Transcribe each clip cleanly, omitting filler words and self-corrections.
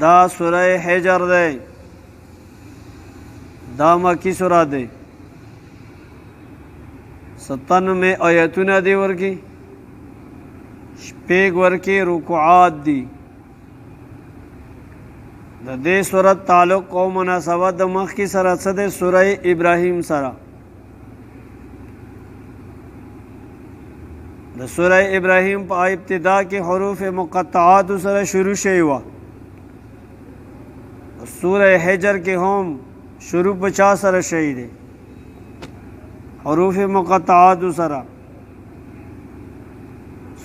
دا سورہ حجر دے، دا مکی سورہ دے، 97 آیتونه دی ورکی، شپیگ ورکی رکوعات دی. د دې سورت تعلق او مناسبت د مخکې سره څه دی؟ سوره ابراهیم سره. د سوره ابراهیم په ابتدا کې حروف مقطعات سره شروع شوی وه. سوره حجر کې هم شروع په چا سره شوی دی؟ حروف مقطعات سره.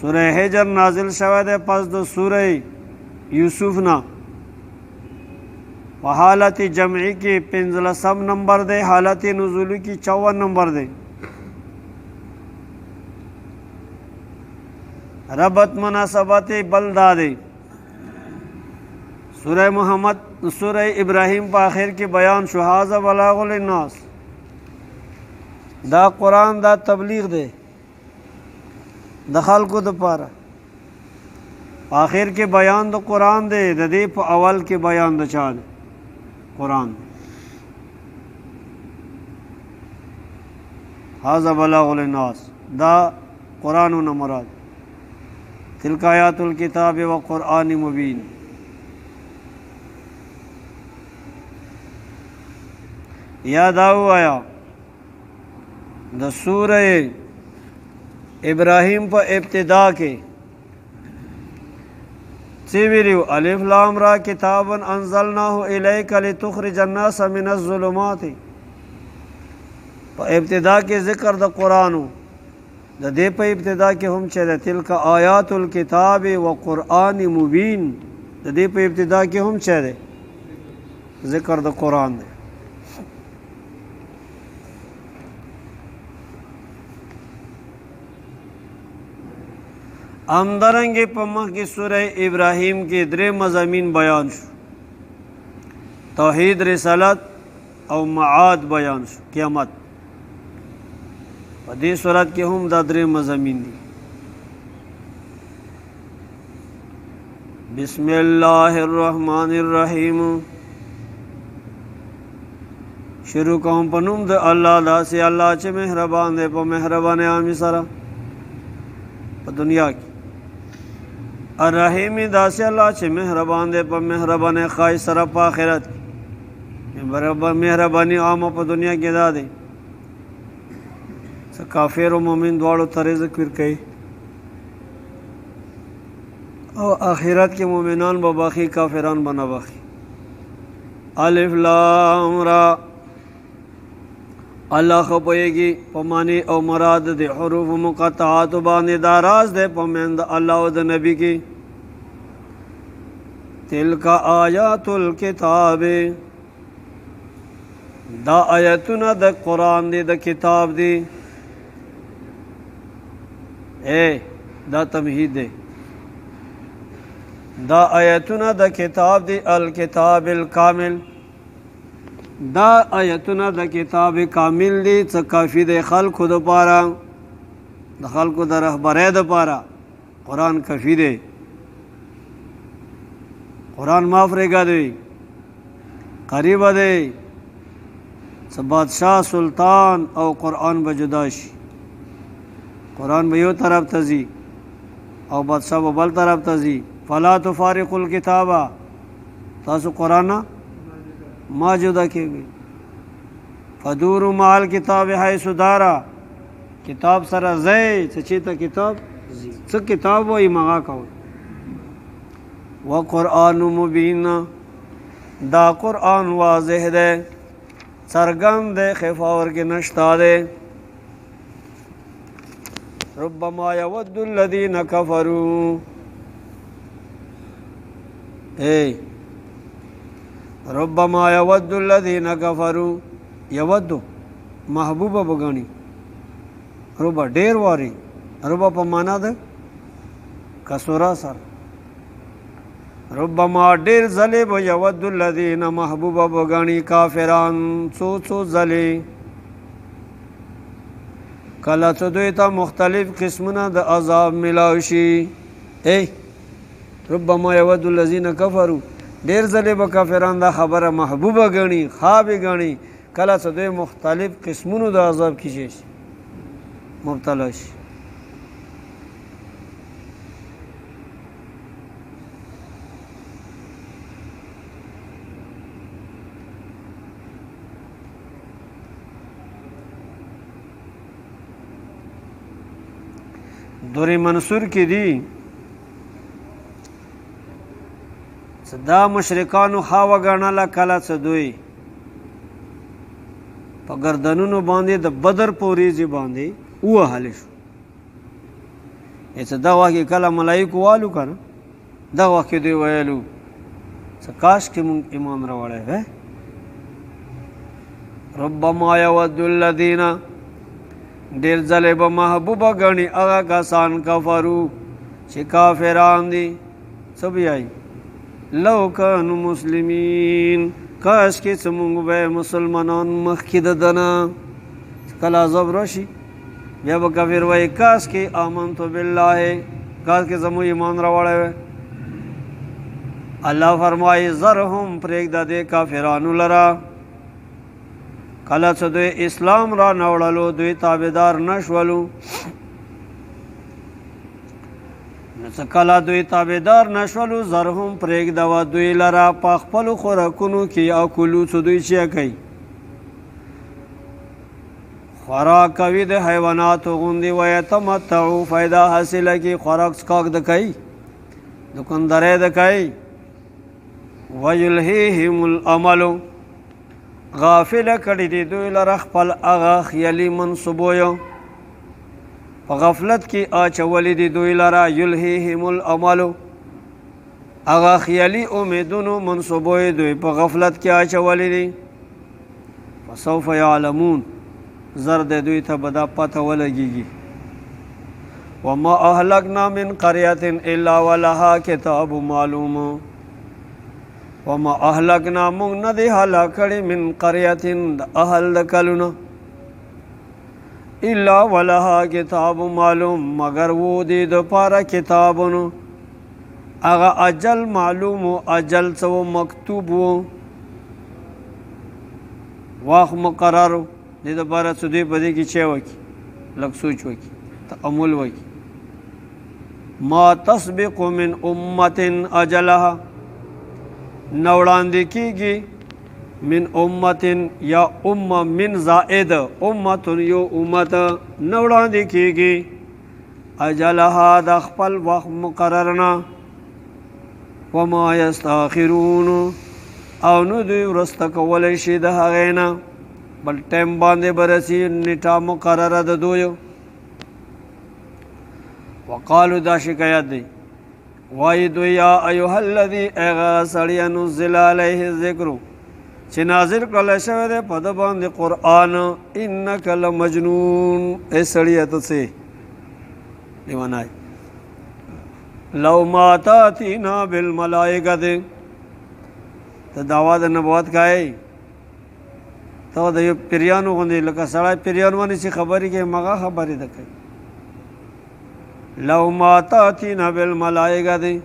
سوره حجر نازل شوی دی پس د سوره یوسف نه. په حالت جمعی کې 15 نمبر دی، حالت نزولی کی 54 نمبر دی. ربط مناسبت بل دا دی. سورہ محمد سورہ ابراہیم په آخر کې بیان شو هذا بلاغ للناس، دا قرآن دا تبلیغ دی د خلکو دپاره. په آخر کې بیان د قرآن دی، د دې په اول کې بیان د چا دی؟ قرآن. هذا بلاغ للناس دا قرآن و مراد. تلک آیات الکتاب و قرآن مبین. یاد آیا د سورہ ابراہیم په ابتدا کې سیویریو الف لام را کتابا انزلناه الیک لتخرج الناس من الظلمات. په ابتدا کې ذکر د قرآنو، د دې په ابتدا کې هم چې د تلک آیات الکتاب و قرآن مبین، د دې په ابتدا کې هم چې ده ذکر د قرآن دی. همدارنګه په مخکې سوره ابراهیم کې درې مضامین بیان شو، توحید، رسالت او معاد بیان شو، قیامت. په دې صورت کې هم دا درې مضامین دي. بسم الله الرحمن الرحیم. شروع کوم په نوم د الله، داسې الله چې مهربان دی په مهربانۍ عامې سره په دنیا کې. الرحیم داسې الله چې مهربان دی په مهربانۍ خاص سره په آخرت کې. مهرباني عامه په دنیا کې دا دی چې کافر او مؤمن دواړو ته رزق ورکوي، او آخرت کې مؤمنان به باقي، کافران به نه باقي. الف لام را. الله خو پوهېږي په معنی او مراد د حروف مقطعات باندې. دا راز دی په منځ الله او د نبی کې. تلک آیات الکتاب، دا آیتونه د قرآن دی، د کتاب دی. دا تمهید دی. دا آیتونه د کتاب دی، الکتاب الکامل. دا آیتونه د کتاب کامل دی، څه کافی دی خلکو دپاره، د خلکو د رهبرۍ دپاره قرآن کافی دی. قرآن معاف رېږه دی، قریبه دی. څه بادشاه، سلطان او قرآن به جدا شي. قرآن به یو طرف ته ځي او بادشاه به بل طرف ته ځي. فلا تفارق الکتابه، تاسو قرآن ما جدا کېږي. فدوروا مع الکتاب حیث دارا، کتاب سره ځئ چې چېرته کتاب ځي. څه کتاب وایي مغا کوئ. وقرآن مبین، دا قرآن واضح دی، څرګند دی، خفا ورکې نشته دی. ربما یود الذین کفروا، ربما یود الذین کفروا، یودو محبوبه بګڼي. ربا ډېر واري، ربا په معنا ده کسوره سره. ربما ډېر ځلې به یود الذین محبوبه بګڼي کافران، څو څو ځلې. کله چې دوی ته مختلف قسمونه د عذاب ملاو شي. ربما یود الذین کفروا، ډېر ځلې به کافران دا خبره محبوبه ګڼي، خواب یې ګڼي، کله چې دوی مختلف قسمونو د عذاب کې شي مبتلا شي. دور منصور کې دي دا مشرکانو خاوه ګڼله کله څه دوی په ګردنونو باندې د بدر په ورځې باندې ووهلی شو. څه دا وخت کې کله ملایکو والو که نه، دا وخت کې دوی ویلو څه کاش کې مونږ ایمان راوړی وی. ربما یود الذین ډېر ځلې به محبوبه ګڼي هغه کسان کفرو چې کافران دي. څه بیایي لو کانو مسلمین، کاش کې څه مونږ به مسلمانان مخکې د ده نه کله عذاب راشي بیا به کافر وایي کاش کې آمنتو بالله، کاش کې زموږ ایمان راوړی وی. الله فرمایي ذرهم پرېږده دې کافرانو لره، کله چې دوی اسلام را نوړلو دوی تابعدار نشولو، نو څه کله دوی تابعدار نشولو ذرهم پرېږدوه دوی لره په خپلو خوراکونو کې اکلو څه دوی چیا کوي خوراک کوي د حیواناتو غوندې ویتمتعو فایده حاصله کړي خوراک څښاک د کوي دوکاندارۍ د کوي ویلهیهم الاملو غافله کړي دي دوی لره خپل هغه خیالي منصوبویو په غفلت کې اچولي دي دوی لره یلهیهم الاملو هغه خیالي امیدونو منصوبوی دوی په غفلت کې اچولي دي. فسوف یعلمون زر د دوی ته به دا پته ولګېږي. وما اهلکنا من قریة الا ولها کتاب معلوم، وما اهلکنا مونږ نه دی هلاک کړي من قریة د اهل د کلونه الا ولها کتاب معلوم مگر و دی د پاره کتابونو هغه اجل معلوم و اجل څه مکتوب و واخ مقرر دې دپاره څه دوی په دې کې چی وکړي لږ سوچ وکړي تأمل وکړي. ما تسبق من امة اجلها نه وړاندې کېږي من امة یا امه من زائد امة یو امت نه وړاندې کېږي اجلها د خپل وخت مقررنا وما یستاخرون او نو دوی وروسته کولی شي د هغې نه بل ټایم باندې برسي نیټه مقرره د دویو. وقالو دا شکایت دی وایي دوی یا ایها الذي هغه سړیه نزل علیه الذکر چې نازل کړلی شوی دی په ده باندې قرآن انک لمجنون ای سړیه ته څه لیونی لو ما تاتینا بالملائکة ته دعوا د نبوت کوې ته د یو پیریانو غوندې لکه سړی پیریان باندې چې خبرې کوي مغه خبرې ده کوي. لو ما تاتینا بالملائکة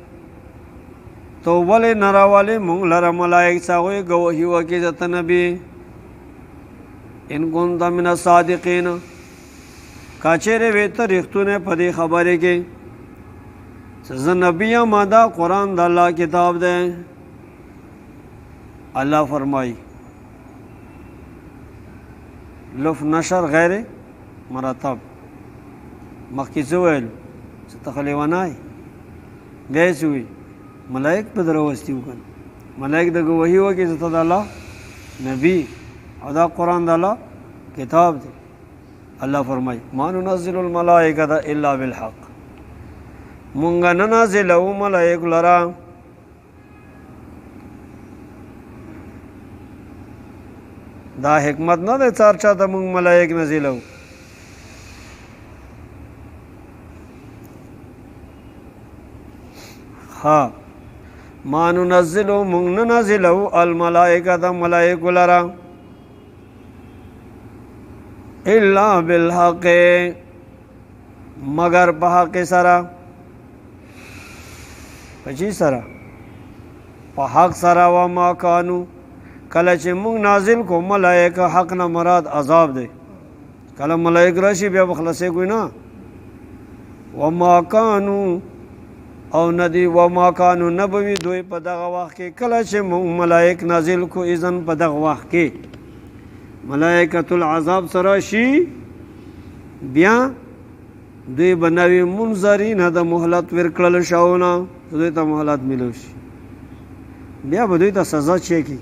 تو ولې نه راولې مونږ لره ملایک چې هغوی ګواهي وکړي د ته نبي ان كنت من الصادقین که چیرې وې ته رښتونی په دې خبرې کې چې زه نبي یم دا قرآن د الله کتاب دی. الله فرمایي لف نشر غیر مرتب مخکې څه ویل چې ته خو لیونی بیا یې څه وي ملائک په در راوستي وکړه ملائک د ګواهي وکړي چې ته د الله نبي او دا قرآن د الله کتاب دی. الله فرمایي ما ننزل الملائکة الا بالحق مونږ نه نازلوو ملایکو لره دا حکمت نه دی څار چاته مونږ ملایک نازلوو ها ما ننزلو مونږ نه نازلوو الملائکة ملایکو لره الا بالحق مگر په حق سره په چی سره په حق سره وما کانو کله چې موږ نازل کو ملائکه حق نه مراد عذاب دی کله ملائک راشي بیا به خلاصې کوي نه وما کانو او ندی وما کانو نبوي دوی په دغه وخت کې کله چې موږ ملائک نازل کو اذن په دغه وخت کې ملائکة العذاب سره شي بیا دوی بنوي منظرین د مهلت ورکړل شاونه دوی ته مهلت ملو شي بیا به دوی ته سزا چي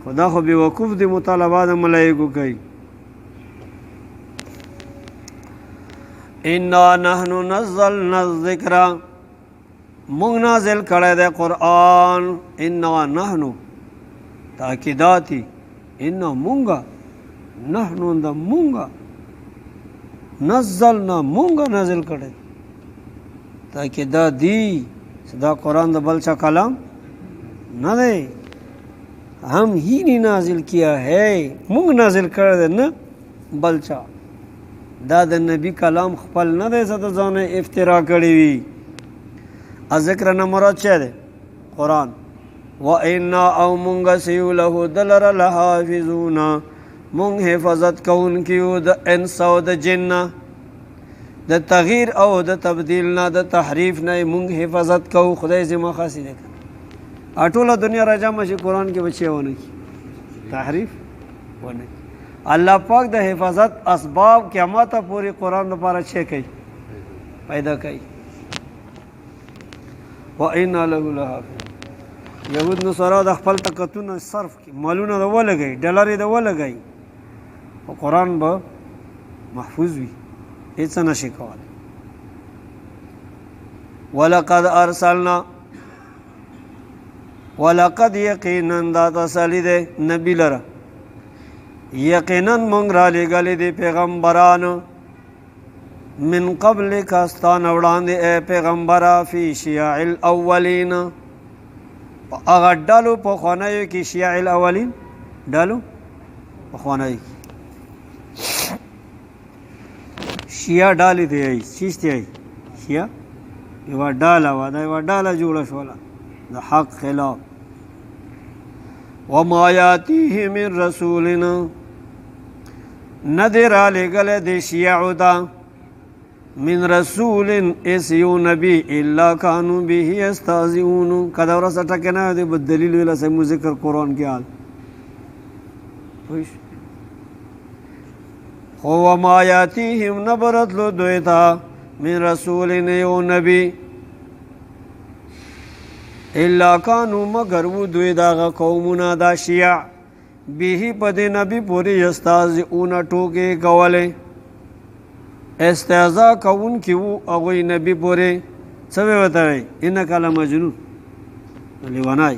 خدا خو بیوقوف دی مطالبات ملائکو کوي انا نحنو نزلنا الذکر مونږ نازل کړی دی قرآن انا نحنو تاکیداتی انا مونږه نحنو د مونږه نزلنا مونږه نازل کړی تاکیدات دی دا قرآن د بل چا کلام نه دی ہم ہی نے نازل کیا ہے مونږ نازل کړی دی نه بل چا دا د نبی کلام خپل نه دی څه د ځانه افترا کړی وي ذکر نه مراد څه دی قرآن وَإِنَّا او مونږ سیو له دلر لحافظون مونږ حفاظت کوونکي د انس او د جن د تغییر او د تبدیل نه د تحریف نه مونږ حفاظت کوو خدای زما خاصی دی ټوله دنیا راجمع شي قرآن کې بچي ونه کی تحریف ونه الله پاک د حفاظت اسباب قیامت پوری قرآن لپاره چه کوي پیدا کوي وَإِنَّا لَهُ لَحَافِظُونَ یهود نصارا د خپل طاقتونه صرف کی مالونه د ولګي ډالر د ولګي او قرآن به محفوظ وي هیڅ نشي کولای ولقد یقینا دا تسلی دی نبی لره یقینا مونږ را لېږلي دي پیغمبران من قبل کاستان وړاندې اے پیغمبره فی شیاع الاولین په هغه ډلو پخوانیو کې شیاع الاولین ډلو پخوانیو شیعه ډلې دی چیست دی شیعه یوه ډله وه دا یوه ډله جوړه شوله د حق خلاف وما یاتیه من رسولنا ندی را لېږلی د شیعو ته من رسول اس یو نبی الا کانو به یستهزئون کدا ورسه ټکې نه دی به دلیل ویله سمو ذکر قرآن کې حال خو وما یاتیهم نه به راتلو دوی ته من رسول یو نبی الا کانو مگر و دوی داغه قومونه دا شیع به په دې نبی پورې یستهزئون ټوکې کولې استهزاء کوون کی وو هغوی نبی پورې څه ورته وایي انک لمجنون لیونی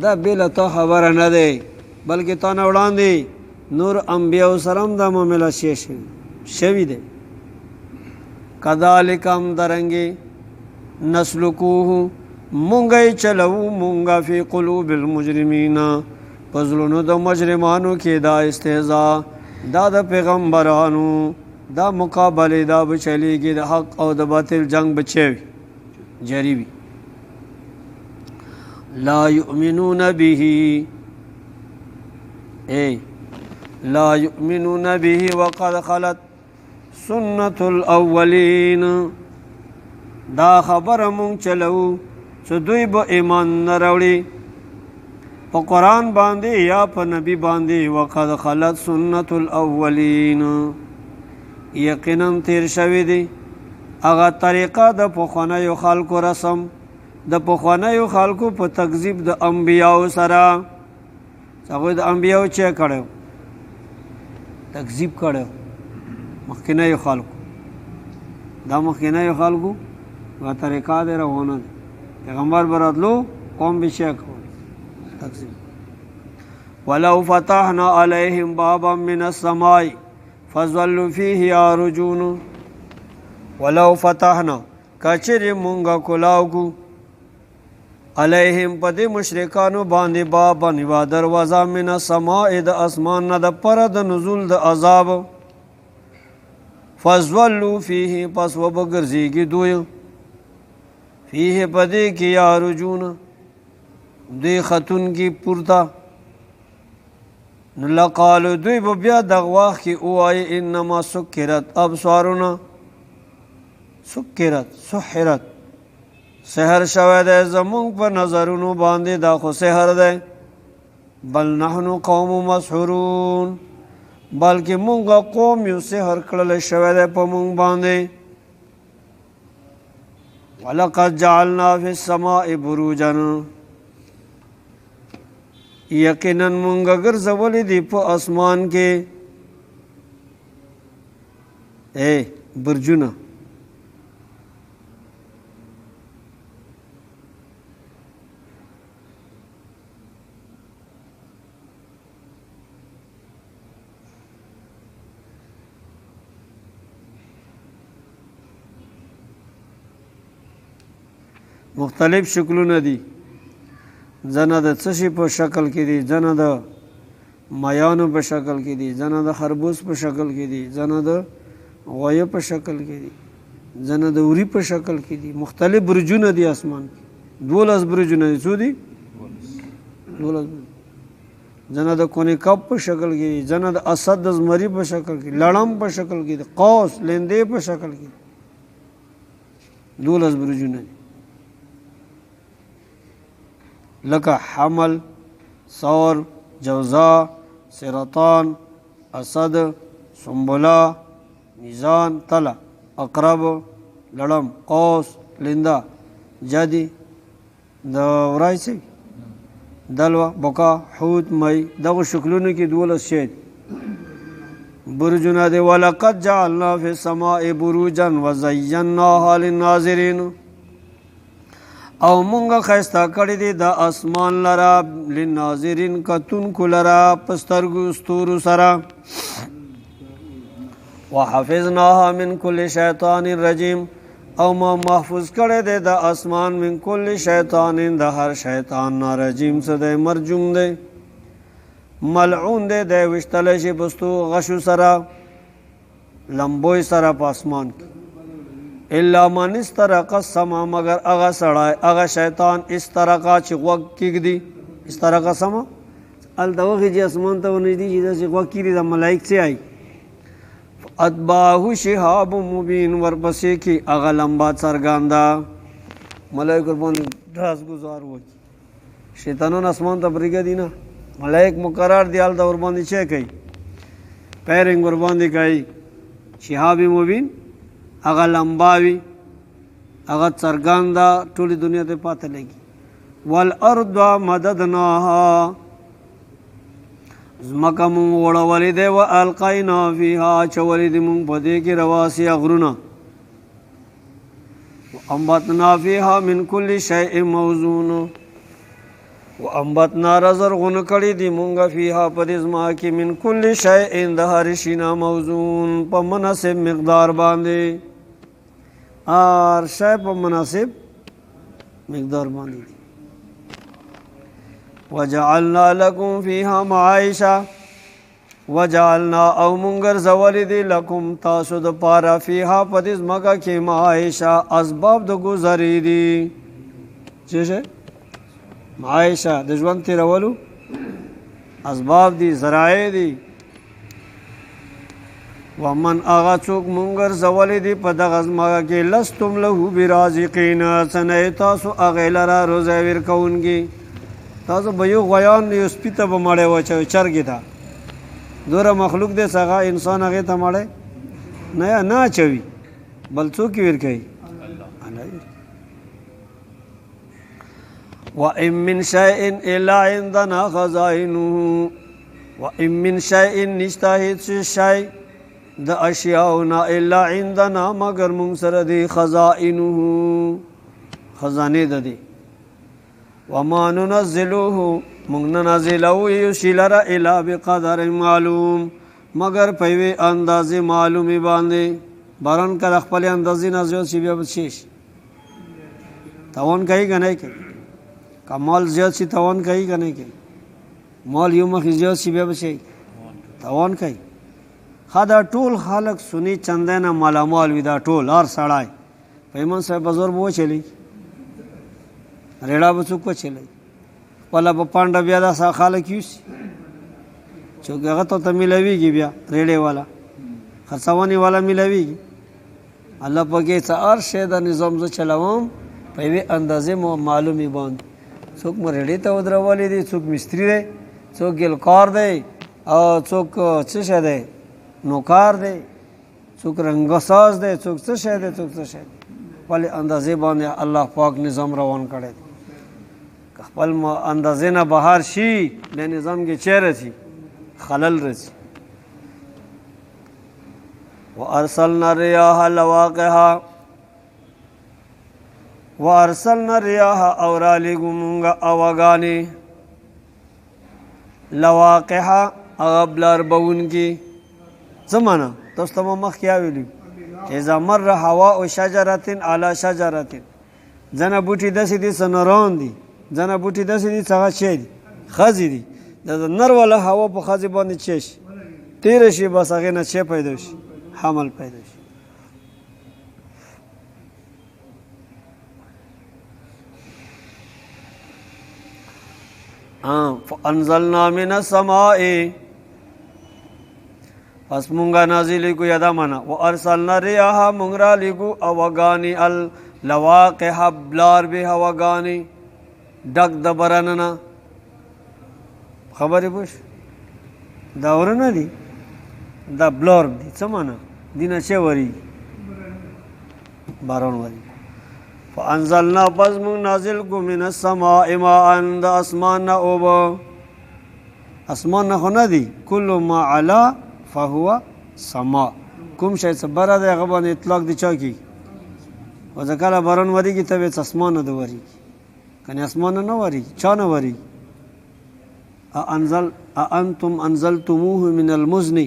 دا بېله تا خبره نه دی بلکې تا نه وړاندې نور انبیاء سره هم دا معامله شوي دی کذالک هم درنګې نسلکوه مونږ یې چلوو مونږه فی قلوب المجرمین په زړونو د مجرمانو کې دا استهزاء دا د پیغمبرانو دا مقابله دا به چلیږي د حق او د باطل جنگ بچی وي جاری وي لا یؤمنون به لا یؤمنون به وقد خلت سنت الاولین دا خبر مونږ چلو چې دوی به ایمان نه راوړي په قرآن باندې یا په نبی باندې وقد خلت سنت الاولین یقینا تیر شوی دی هغه طریقه د پخوانیو خلکو رسم د پخوانیو خلکو په تکذیب د انبیاو سره هغوی د انبیاو چې کړی تکذیب کړی مخکینیو خلکو دا مخکینیو خلکو هغه طریقه دی روانه دی پیغمبر به راتلو قوم به چې کول تکذیب ولو فتحنا علیهم بابا من السماء فظلوا فيه يعرجون ولو فتحنا کچری مونږه کلاوګو علیهم پدې مشرکانو باندې بابا نیوا دروازه من السماء د اسمان نه د پر د نزول د عذاب فظلوا فيه پس وبګرځيږي دوی فيه پدې کې یارجون دوی خطون کی پورتا نو لقالو دوی به بیا دغه وخت کې ووایي انما سکرت ابصارنا سکرت سحرت سحر شوی دی زمونږ په نظرونو باندې دا خو سحر دی بل نحنو قوم مسحورون بلکې مونږ قوم یو سحر کړلی شوی دی په مونږ باندې ولقد جعلنا فی السماء بروجا یقینا مونږ ګرځولي دي په اسمان کې برجونه مختلف شکلونه دي ځنه د څه شي په شکل کې دي ځنه د مایانو په شکل کې دي ځنه د خربوز په شکل کې دي ځنه د غویه په شکل کې دي ځنه د وری په شکل کې دي مختلف برجونه دي اسمان کې 12 برجونه دي څو دي 12 ځنه د کونی کپ په شکل کې دي ځنه د اسد د زمری په شکل کې لړم په شکل کې دي قوس لیندې په شکل کې 12 برجونه دي لکه حمل ثور جوزا سرطان اسد سنبله میزان طلع اقرب لړم قوس لندا جدي د ورایسي دلوا بقا حوت مي دغه شکلونو کې 12 شی برجونه دی ولقد جعلنا في السماء بروجا وزيناها للناظرين او مونږه خسته کړی دی د اسمان لرا للناظرین کتونکو لرا پسترګو ستورو سره وحفظناها من كل شیطان رجیم او ما محفوظ کړی دی د اسمان من كل شیطان د هر شیطان رجیم څه دی مرجوم دی ملعون دی د وشتل شي پستو غشو سره لمبوي سره په اسمان کې الا من استرق السما مگر اغا سړی اغا شیطان استرقا چې غوږ کېږدي استرقا سما الدوغې چې اسمان ته ونږدې چې داسې غوږ کېږدي د ملایک څه آی اتباهو شهاب مبین ورپسې کې اغا لمبا څرګنده ملایک ورباندې ډاس ګزار وکړي شیطانان اسمان ته پرېږدي نه ملایک مقرر دی هلته ورباندې څه کوي پیرنګ ورباندې کوي شهاب مبین اغا لمباوی اغا څرګنده ټولې دنیا ته پاته لګي والارض مددناها زمکه مونږ وړولې دی والقینا فیها اچولې دي مونږ په دې کې رواسي غرونه وانبتنا فیها من کل شیء موزون وانبتنا رزرغون کړي دي مونږ فیها په دې ځمکه کې من کل شیء د هر شي نه موزون په مناسب مقدار باندې اور شای په مناسب مقدار باندې وجعلنا لكم فيها معايشة وجعلنا او منگر زولی دی لکم تاسو د پارا فیها پدیز مکا کی معايشة اسباب د گذری دی چیشه معايشة د ژوند تیرولو اسباب دی ذرائع دی ومن آغا چوک منگر زولی دی پا دغز مگا کی لستم لہو برازقین سنئی تاسو اغیل را روزه ورکونگی تاسو بیو غیان یو سپیتا با مڑے وچو چرگی تا دورا مخلوق دے ساگا انسان اغی تا مڑے نیا نا چوی بل چوکی ورکئی وَإِن مِّن شَيْءٍ إِلَّا عِندَنَا خَزَائِنُهُ وَإِن مِّن شَيْءٍ نشتا هیڅ شی د اشیاؤنا الا عندنا مگر مونږ سره دی خزائنه خزانه ده دی وما ننزلوه مونږ نه نازلوو یو شی لره الا بقدر معلوم مگر په یوې اندازې معلومې باندې باران که د خپلې اندازې نه زیات شي بیا به شیش تاوان کوي که نه کوي که مال زیات شي تاوان کوي که نه کوي مال یو مخې زیات شي بیا به شي تاوان کوي دا ټول خلق سنی چندے نه مالامال وي دا ټول هر سړی پیمن صاحب بزرگ به وچلی ریړه به څوک وچلی ولا په پانډه بیا دا خلک یوسي چې هغه ته میلاویږي بیا ریډې والا خرڅونې والا میلاویږي الله پکې څه هر شی د نظام زه چلوم په یوې اندازې معلومې باندې څوک مو ریډې ته ودرولې دي څوک مستري دی څوک ګلکار دی او څوک څه شی دی نوکار دی څوک رنګساز دی څوک څه شی دی څوک څه شی دی خپلې اندازې باندې الله پاک نظام روان کړی دی که خپل اندازې نه بهر شي د نظام کې چیرې شي خلل رسي وارسلنا الرياح لواقها وارسلنا الرياح اورا لګمږه اواګانی لواقها ابلار بون کی زمانہ تاسو ته مخ کیا ویلو اذا مر هواء شجره على شجره زنه بوټي داسې دي سنرون دي زنه بوټي داسې دي څنګه شي دي خزي دي د نر ولا هوا په خزي باندې چش تیر شي بس هغه نه چه پیدا شي حمل پیدا شي فانزلنا من السماء پس مونږه نازلې کو یادا معنا وارسلنا الرياح مونږ را لګو اوغانی اللواقح بلار به هواګانی ډک د براننا خبرې پوښ دا ورنه دي دا بلور دي څه معنا دینه چې وری بارون وری فانزلنا پس مونږ نازل کو من السماء ماء د اسمان نه اوب اسمان نه نه دي کل ما علا فهو سما کوم شی څه بره دی هغه باندې اطلاق دی چا کی او ځکه بارون وری کی ته اسمان نه وری کنه اسمان نه وری چا نه وری انتم انزلتموه من المزن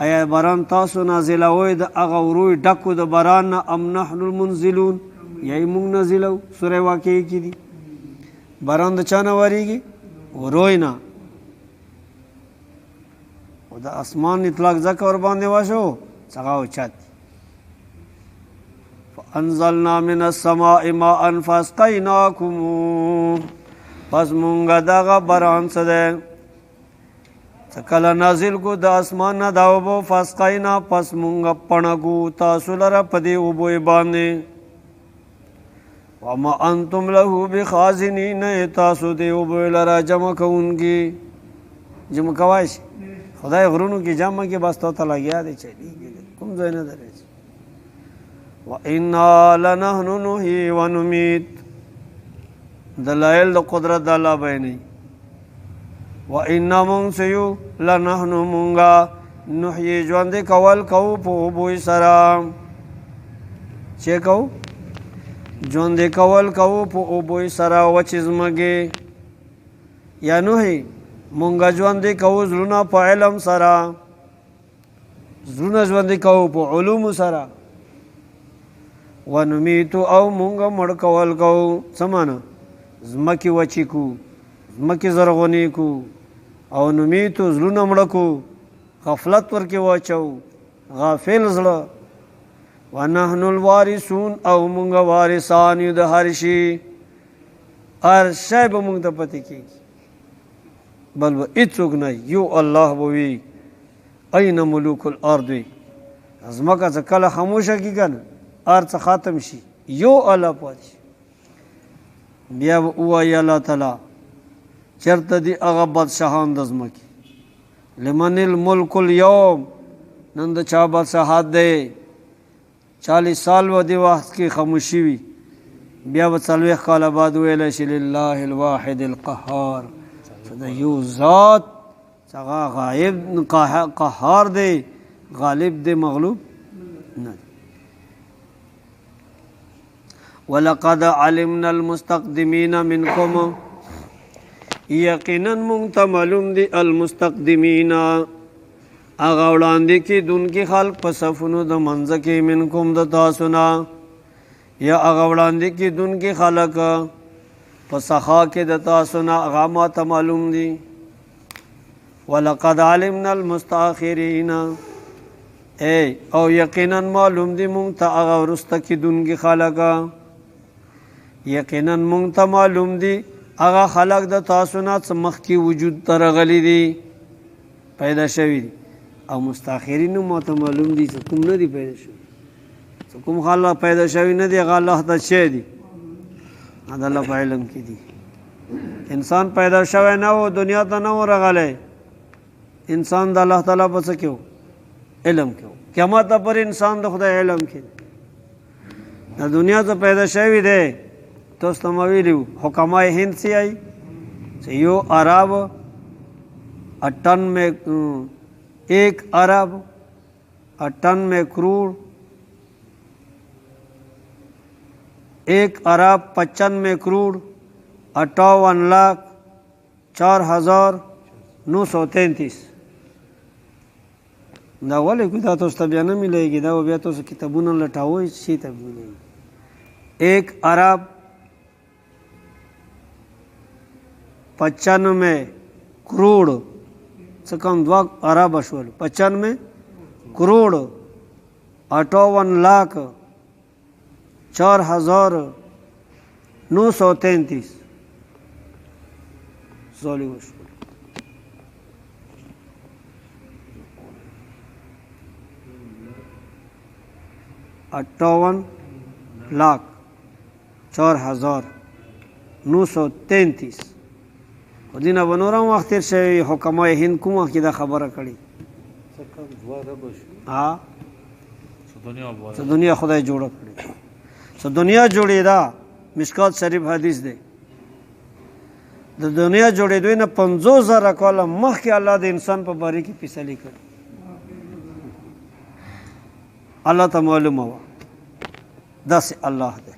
ایا باران تاسو نازلوي د هغه وروي ډکو د باران ام نحن المنزلون یای مونږ نازلو سوره واقعي کی دي باران د چا نه وریږي وروي نه او د اسمان اطلاق ځکه ور باندې واشو څنګه اوچت فانزلنا من السماء ماء فاسقيناكم پس مونږه دغه باران څه ده کله نازل کو د اسمان نه دا وبو فاسقینا پس مونږه پڼګو تاسو لره په دې وبو باندې وما انتم له بخازنین تاسو دې وبو لره جمع کوونکی جمع کوایش خدای غرونو کې جمع کې بس ته لګیا دی چلی کوم ځای نه درې وانا لنحن نحيي ونميت دلائل د قدرت د الله بیانې وإنا منسيو لنحن مونغا نحيي ژوند کول کو په بوې سره چې کو ژوند کول کو په بوې سره وچزمګي یا نوحي مونږه ژوند کو زړونه په علم سره زړونه ژوند کو په علوم سره ونمیتو او مونږه مړ کول کو سمانه زمکی وچی کو زمکی زرغونی کو او نمیتو زلونه مړه کو غفلت ورکې واچو غافل زړه ونحن الوارثون او مونږه وارثان یو د هر شي هر شی به مونږ ته پاتې کېږي بل به هېڅوک نه یو الله به وي این ملوک الارض ځمکه څه کله خاموشه کېږي که نه هر څه ختم شي یو الله پاتې شي بیا به ووایي الله تعالی چرته دی هغه بادشاهان د ځمکې لمن الملک اليوم نن د چا بادشاهت دی 40 سال به دې وخت کې خاموشي وي بیا به 40 کاله بعد ویلی شي لله الواحد القهار د یو ذات هغه غایب قهار دی غالب دی مغلوب نه ولقد علمنا المستقدمين منكم یقینا مونږ ته معلوم دي المستقدمین هغه وړاندې کېدونکي خلق په صفونو د منځه کې منکم د تاسو نه یا هغه وړاندې کېدونکي خلق په سخا کې د تاسو نه هغه ما ته معلوم دي ولقد علمنا المستاخرین او یقینا معلوم دي مونږ ته هغه وروسته کېدونکي خلق یقینا مونږ ته معلوم دي هغه خلق د تاسو نه څه مخکې وجود ته راغلي دي پیدا شوي دي او مستاخرین هم ورته معلوم دي چې کوم نه دي پیدا شوي چې کوم خلق پیدا شوي نه دي هغه الله ته شی دي د الله په علم کې دي انسان پیدا شوی نه و دنیا ته نه و راغلی انسان د الله تعالی په څه کې و علم کې و قیامت پر انسان د خدای علم کې د دنیا ته پیدا شوی دی تاسو ته مې ویلي حکمای هند سے آئی چې یو ارب 1 ارب 98 کروڑ 1 ارب 95 کروڑ 58 लाख 4,933 دا ولې کو دا تاسو ته بیا نه ملېږي دا بیا تاسو کتابونه لټاوئ شي ته ملېږي 1 ارب 95 करोड़ से कम 2 अरब अशुल 95 करोड़ 58 लाख 4,933 सोली अशुल 58 लाख 4,933 دینه بنورم وخت تیر شوی حکمای هند کوم وخت دا خبره کړي ها څه دنیا خدای جوړه کړي څه دنیا جوړې دا مشکات شریف حدیث دی د دنیا جوړې دوی نه 50,000 کاله مخکې الله د انسان په باره کې فیصله کړي الله ته معلومه و داسې الله دی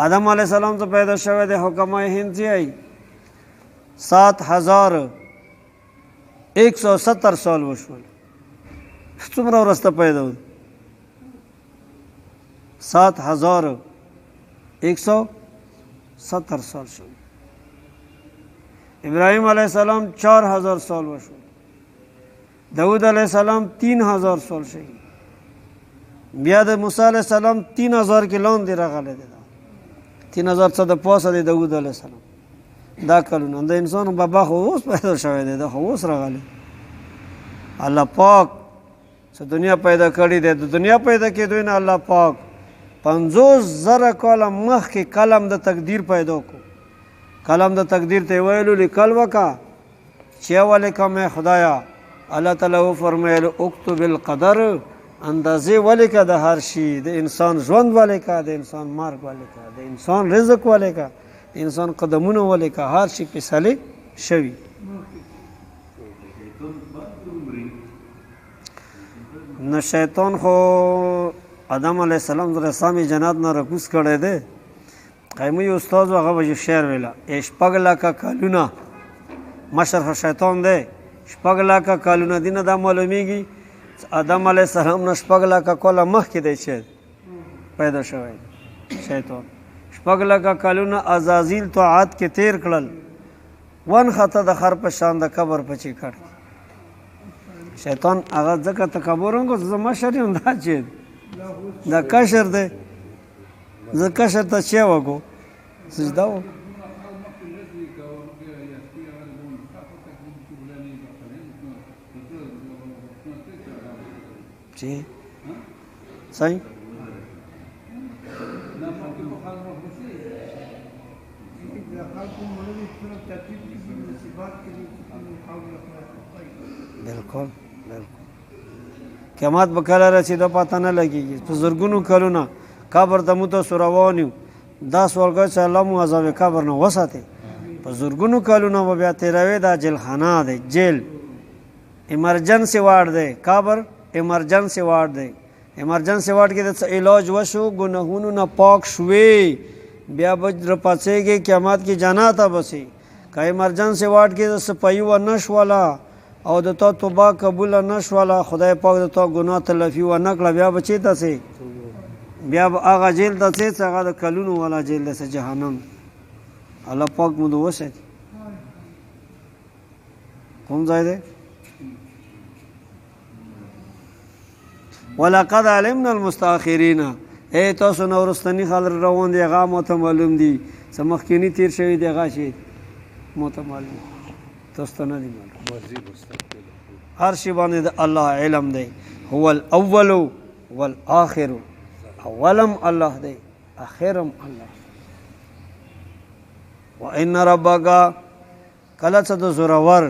آدم علیه السلام ته پیدا شوی دی حکمای هند چې آئی 7,170 سال وشول څومره ورسته پیدا و 7,170 سال شو ابراهیم علیه السلام 4,000 سال وشول داود علیه السلام 3,000 سال شو بیا د موسی علیه السلام 3,000 کې لاندې راغلی دی 3,000 څه د پاسه دی داود علیه السلام دا کلونه د انسان بابا خو اوس پیدا شوی دی دا خو اوس راغلی الله پاک څه دنیا پیدا کړې دی د دنیا پیدا کېدو نه الله پاک 50,000 کاله مخکې قلم د تقدیر پیدا کو قلم د تقدیر ته ویلو لیکل وکړه چې ولیکه مې خدایا الله تعالی وفرمایل اکتب القدر اندازې ولیکه د هر شي د انسان ژوند ولیکه د انسان مرګ ولیکه د انسان رزق ولیکه انسان قدمونه ولیکه هر شي فیصله شوي نه شیطان خو آدم علیه السلام در سامي جنات نه رکوس کړی دی قیموي استاد هغه به شعر ویله شپږ لکه کلونه مشر شیطان دی 6 لکه کلونه دینه دا معلومیږي آدم علیه السلام نه 6 لکه کاله مخکې دی چې پیدا شوی شیطان 6 لکه کلونه عزازیل طاعت کې تیر کړل ون خطه د خر په شان د قبر پچې کړ شیطان هغه ځکه تکبر وکړ زه مشر یم دا چې دا کشر دی زه کشر ته چې وکړو سجده و چې صحیح بالکل قیامت به کله رسېده پته نه لګېږي په زرګونو کلونه قبر ته مو تاسو روان یو دا سوال کوي چې الله مو عذاب قبر نه وساتي په زرګونو کلونه به بیا تېروي دا جیلخانه دی جیل ایمرجنسي وارډ دی قبر ایمرجنسي وارډ دی ایمرجنسي وارډ کې د علاج وشو ګناهونو نه پاک شوې بیا به راپاڅېږي قیامت کې جنت ته بسي که ایمرجنسي وارډ کې د صفایي ونه شوله او د تا توبه قبوله نه شوله خدای پاک د تا ګناه تلفي ونه کړه بیا به چېرته سې بیا به هغه جیل ته څې چې هغه د کلونو والا جیل دی څه جهنم الله پاک مو د وساتي کوم ځای دی ولقد علمنا المستاخرین ای تاسو نو وروستني خلک روان دي هغه مو ته معلوم دي څه مخکینی تیر شوي دی هغه شی مو ته معلوم تاسو ته نه دي معلوم هر شي باندې د الله علم دی هو الاول والآخر اولم الله دی اخرم الله وان ربک کله چې د زورور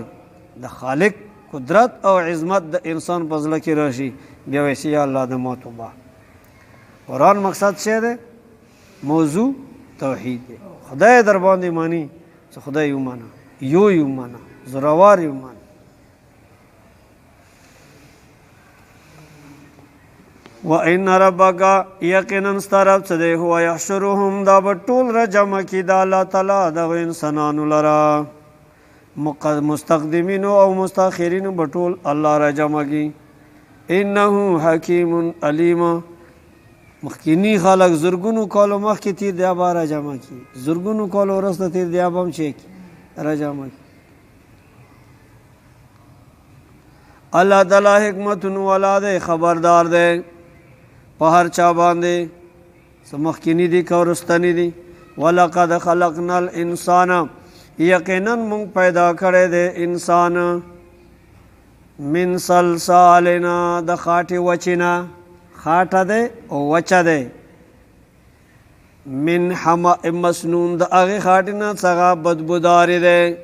د خالق قدرت او عظمت د انسان په زړه کې راشي بیا وایي یا الله د ما توبه قرآن مقصد څه دی موضوع توحید دی خدای در باندې مانی چې خدای یو معنا یو معنا زورور یو معنا وَإِنَّ رَبَّكَ یقینا سترب څه دی هو یحشرهم دا به ټول را جمع کړي د الله تعالی دغو انسانانو لره مستقدمینو او مستاخرینو به ټول الله را جمع کړي انه حکیم علیم مخکینی خلق زرګونو کالو مخکې تیر دی به را جمع کړي زرګونو کالو وروسته تیر دی به هم چې را جمع کړي الله تعالی حکمتون والا دی خبردار دی په هر چا باندې څه مخکینی دي که وروستني دي ولقد خلقنا الانسان یقینا مونږ پیدا کړی دی انسان من صلصالنا د خاټې وچې نه خاټه دی او وچه دی من حمأ مسنون د هغې خاټې نه څخه بدبودارې دی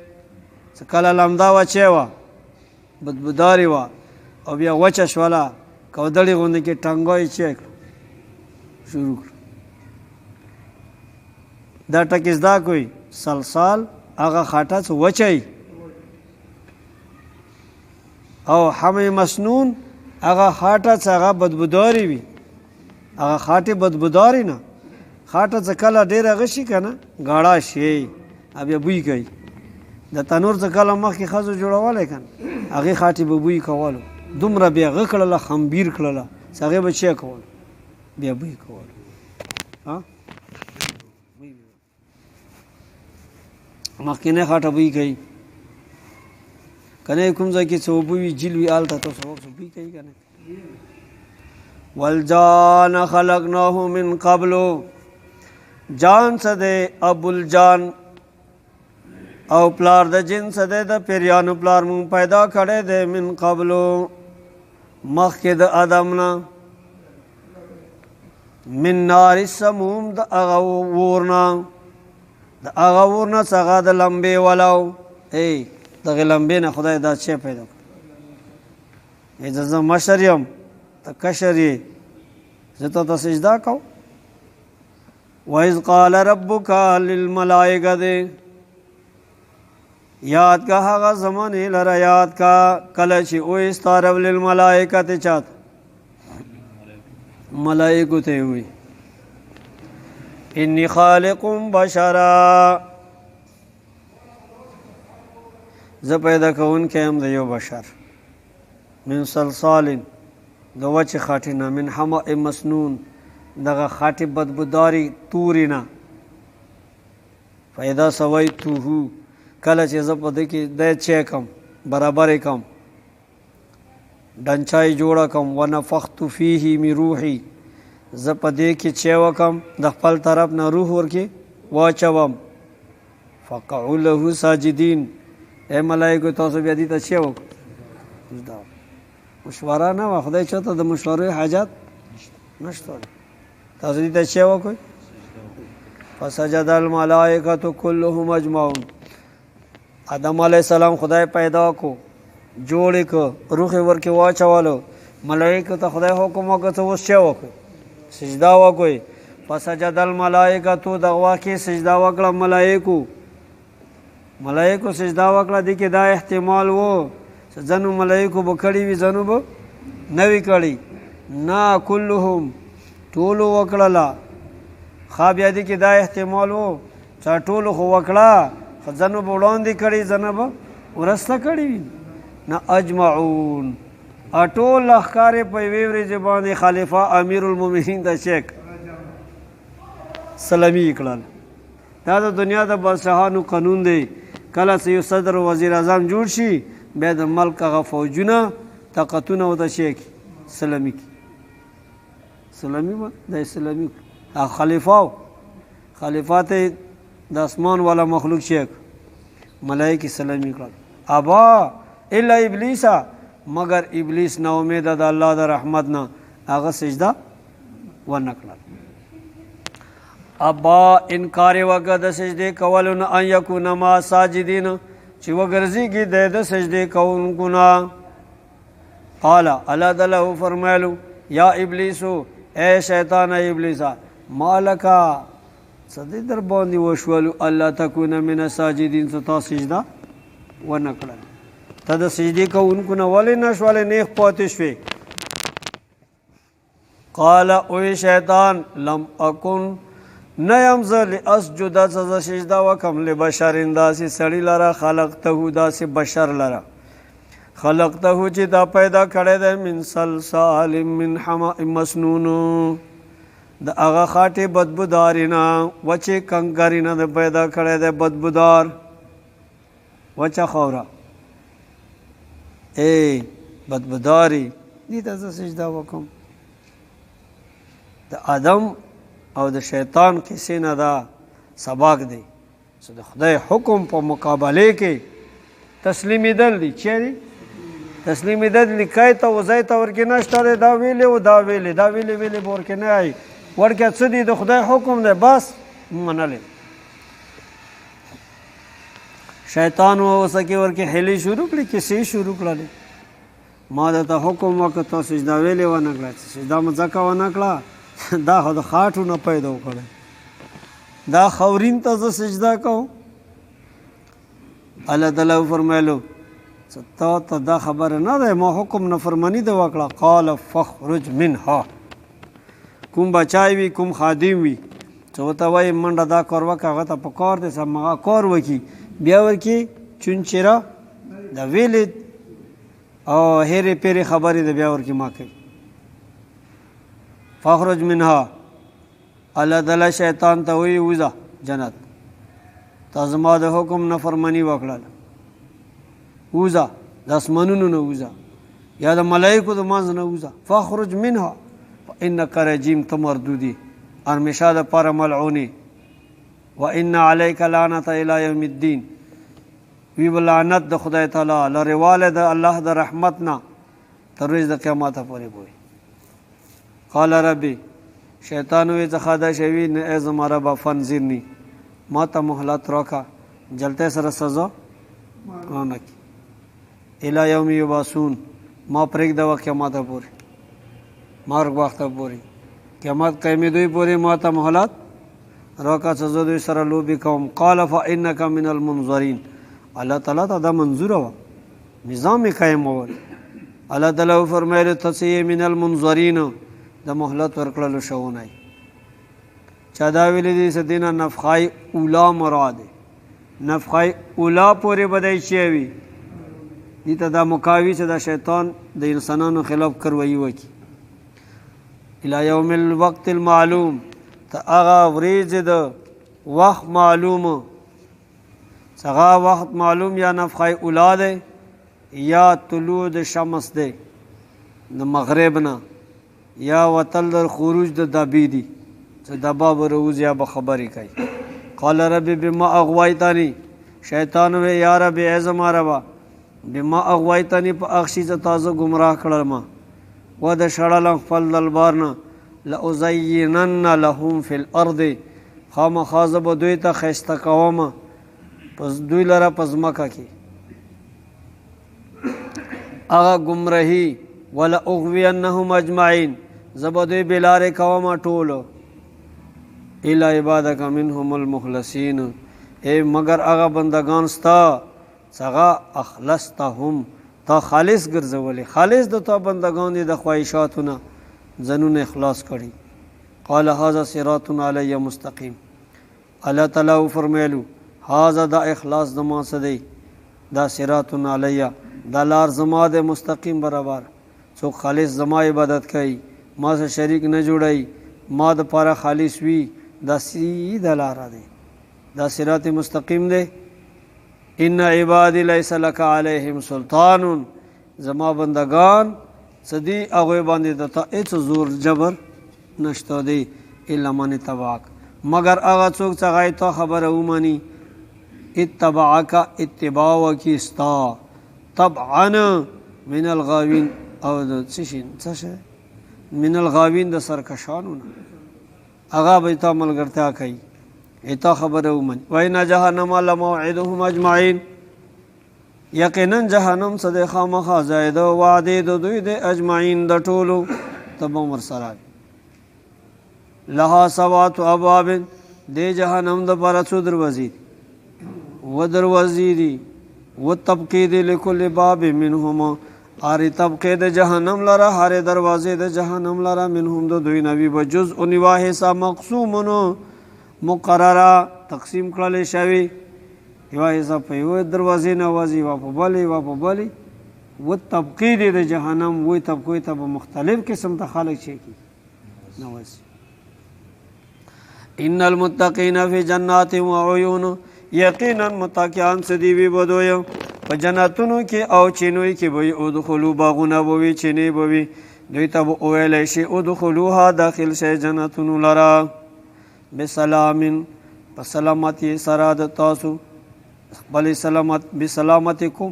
څه کله لمده وچې وه بدبودارې وه او بیا وچه شوله کودړې غوندې کې ټنګای چې کړو شروع کړو دا ټکي زده کوئ سلسال هغه خاټه څه وچی او حمې مسنون هغه خاټه څه هغه بدبودارې وي هغه خاټې بدبودارې نه خاټه څه کله ډېره غشي که نه ګاړه شي بیا بوی کوي د تنور څه کله مخکې ښځو جوړولی که نه هغې خاټې به بوی کولو دومره بیا غه کړله خمبیر کړله چې هغې به چی کولو بیا بوی کولو مخکینی خاټه بوی کوي که نه کوم ځای کې څه اوبه وي جیل وي هلته تاسو وخت بوی کوي که نه والجان خلقناه من قبلو جان څه دی ابوالجان او پلار د جن څه دی د پیریانو پلار مونږ پیدا کړی دی من قبلو مخکې د ادم نه من نار سموم د هغه اور نه د هغه اور نه څخه د لمبې ولو دغې لمبې نه خدای دا شی پیدا کړ زه مشر یم ته کشر یې زه تا ته سجده کوم وَإِذْ قَالَ رَبُّكَ لِلْمَلَائِكَةِ یاد کا هغه زمانې لره یاد کا کله چې وایستا رب للملائکة چاته ملائکو ته وی انی خالق بشرا زه پیدا کوونکی یم د یو بشر من صلصال د وچې خاټې نه من حمأ مسنون دغه خاټې بدبوداري تورې نه فاذا سویته کله چې زه په دې کې دی چی کم برابرې کم ډنچای جوړه کم ونفخت فیه من روحي زه په دې کې چی وکم د خپل طرف نه روح ورکې واچوم فقعوا له ساجدین ای ملایکو تاسو بیا دې ته چی وکړو مشوره نه وه خدای چاته د مشورې حاجت نشته تاسو دې ته چی وکړئ فسجد الملائکة كلهم اجمعون آدم علیہ السلام خدای پیدا کو جوړې کو روح ورکې واچولو ملائکو ته خدای حکم وکړ ته اوس چی وکړئ سجده وکړئ فسجد الملائکة دغه واقع سجده وکړه ملائکو سجده وکړه دې کې دا احتمال و چې ځنو ملائکو به کړي وي ځنو به نه وي کړي نه کلهم ټولو وکړله ښه بیا دې کې دا احتمال و چې ټولو خو وکړه خو ځنو به وړاندې کړي ځنه به ورسته کړي وي نه اجمعون ټول لښکار یې په یوې ورځې باندې خلیفه امیر المؤمنین ته شیک سلامي یې کړل دا د دنیا د بادشاهانو قانون دی کله چې یو صدر وزیر اعظم جوړ شي بیا د ملک هغه فوجونه طاقتونه ورته شیک سلامي کړي سلامي به د سلامي خلیفه ته د اسمان والا مخلوق شیخ ملائکه سلامي کړل ابا الا ابلیس مگر ابلیس نا امید د الله د رحمت نه هغه سجده ونکړه ابا انکار وکړه د سجدې کولو نه ان یکون ما ساجدین چې وګرځيږي د سجدې کوونکو نه قال الله تعالی فرمایلو یا ابلیس اے شیطان ابلیسا مالکا صدې در باندې وشولو الله تکون من الساجدین ته سجده ونکړه ته د سجدې کوونکو نه ولې نشولې نیک پاتې شوې قال او شیطان لم اكن نیم ز لاسجد سجده وکم لبشر داسې سړی لره خلقته داسې بشر لره خلقته چې دا پیدا کړی دی من صلصال من حماء مسنون د هغه خاټې بدبودارینه وچې کنکرینه د پیدا کړی دی بدبودار وچه خاوره بدبوداري دې ته زه سجده وکم د آدم او د شیطان کیسې نه دا سبق دی چې د خدای حکم په مقابله کې تسلیمیدل دي چیرې تسلیمیدل لیکای ته وځای ته ورکې نشته دی دا ویلې و دا ویلې دا ویلې ویلې به ورکې نه آی ورکې څه دي د خدای حکم دی بس منلې شیطان اوسه کې ورکې حیلې شروع کړې کیسې شروع کړلې ما درته حکم وکړ ته سجده ویلې ونه کړه سجده مو ځکه ونه کړه دا خو د خاټو نه پیدا وکړی دا خورین ته زه سجده کوم الله تعالی فرمایلو تا ته دا خبره نه ده ما حکم نافرمانی ده وکړه قال فخرج منها کوم بچای وي کوم خادم وي چې ورته وایي منډه دا کار وکړه هغه ته په کار دی هغه کار وکړي بیا ورکړي چونچېره د ویلې او هېرې پیرې خبرې ده بیا ورکړي ما کوي فخرج منها الله تعالی شیطان ته وی وځه جنت تا زما د حکم نافرمانی وکړه وځه د اسمانونو نه وځه یا د ملائکو د منځ نه وځه فخرج منها فانک رجیم ته مردودي همیشه دپاره ملعونې وان علیک لعنة الی یوم الدین وی به لعنت د خدای تعالی لرېوالی د الله د رحمت نه تر ورځې د قیامته پورې بوي قال ربي شیطان وی څخه دا شوي نه ای زما ربه فانظرني ما ته مهلت راکړه جلتی سره سزا رانه کړي الی یوم یبعثون ما پرېږده قیامته پورې مرګ وخته پورې قیامت قیمېدوی پورې ما ته مهلت راکړه چې زه دوی سره لوبې کوم قال فانک من المنظرین الله تعالی ته دا منظوره وه نظام یې قایمول الله تعالی وفرمیل ته چې یې من المنظرین د مهلت ورکړلو شوونی چا دا ویلی دی چې دې نه نفخه اولا مراد دی نفخه اولا پورې به دی شی وي دې ته دا مکاوي چې دا شیطان د انسانانو خلاف کرویي وکړي الی یوم الوقت المعلوم ته هغه ورځې د وخت معلومه څنګه وخت معلوم یا نفخه اولا دی یا طلوع د شمس دی د مغرب نه یا وتل در خروج د دبی دی چې دبا به روز یا به خبرې کوي قال رب بما اغویتنی شیطان وی یا رب ای زما ربه بما اغویتنی په هغه شي چې تاسو ګمراه کړل ما و د شړلم خپل دلبار نه لازینن لهم فی الارض خامخا زه به دوی ته ښایسته کوم پس دوی لره په ځمکه کې هغه ګمراهي ولا اغوینهم اجمعین زبدوی بلاره کوما ټولو الا عبادک منهم المخلصین اے مگر هغه بندگان ستا څنګه اخلصتهم تا خالص ګرځولې خالص د تا بندگان د خواهشاتونه ځنونه اخلاص کړي قال هذا صراط علی مستقیم الله تعالی فرمایلو هذا دا اخلاص د ما سدی دا صراط علی دا لار زما د مستقیم برابر څوک خالص زما عبادت کوي ما سره شریک نه جوړي ما د پاره خالص وي دا سیده لار دی دا صراط مستقیم دی ان عبادی لیس لک علیهم سلطان زما بندگان سدی هغه باندې د تا هیڅ زور جبر نشته دی الا من تبعک مگر هغه څوک چې هغه تا خبره ومني اتبعک اتباع وکي ستا طبعا من الغاوین او د څه شي من الغاوین د سرکشانو نه هغه به تا ملګرتیا کوي ایتا خبره ومني وإن جهنم لموعدهم اجمعین یقینا جهنم څه د خامخا ځای د وعدې د دوی د اجمعین د ټولو تب مرسره لها سبعة ابواب د جهنم د پاره څو دروازې دي و طبقې دي لكل باب منهم اری طبقې د جهنم لره هر دروازې د جهنم لره منهم د دوی نبی بجزء نواحصه مقسومونو مقرره تقسیم کړل شوی یو حساب په یو دروازې نه وځي وا په بلې و طبقې دي د جهنم وې طبقې ته مختلف قسم ته خلق شي کی نوځي ان المتقین فی جنات و عیون یقینا متقیان سدی وی بدوی په جناتونو کې او چینوي کې وي ادخلوا باغونه وي چینه وي دوی ته ویل شي ادخلوها داخل شي جناتونو لرا بسلام بسلامتی سره د تاسو بل سلامت بسلامتکم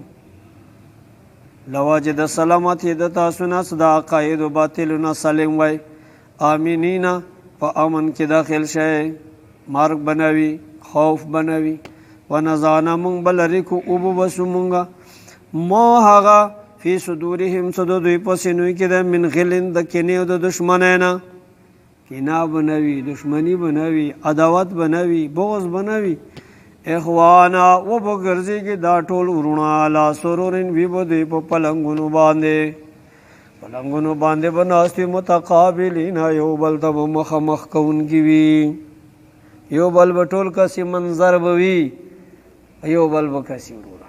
لواجد سلامتی د تاسو نه صدا عقاید او باطل نه سلام وای امینینا په امن کې داخل شي مارک بنوي خوف بنوي ونزانا من بلریکو اوبو بسمونگا ما هغا فی صدورهم صدو دوی پسینوی که ده من غلن ده کنی و ده دشمنینا کنا بنوی دشمنی بنوی عداوت بنوی بغض بنوی اخوانا و بگرزی که دا ټول ورونا لا سرورن وی بو دوی پا پلنگونو بانده بناستی متقابلین یو بل تب مخمخ کون کی وی یو بل بطول کسی منظر بوی ایو بل بکسی ورورا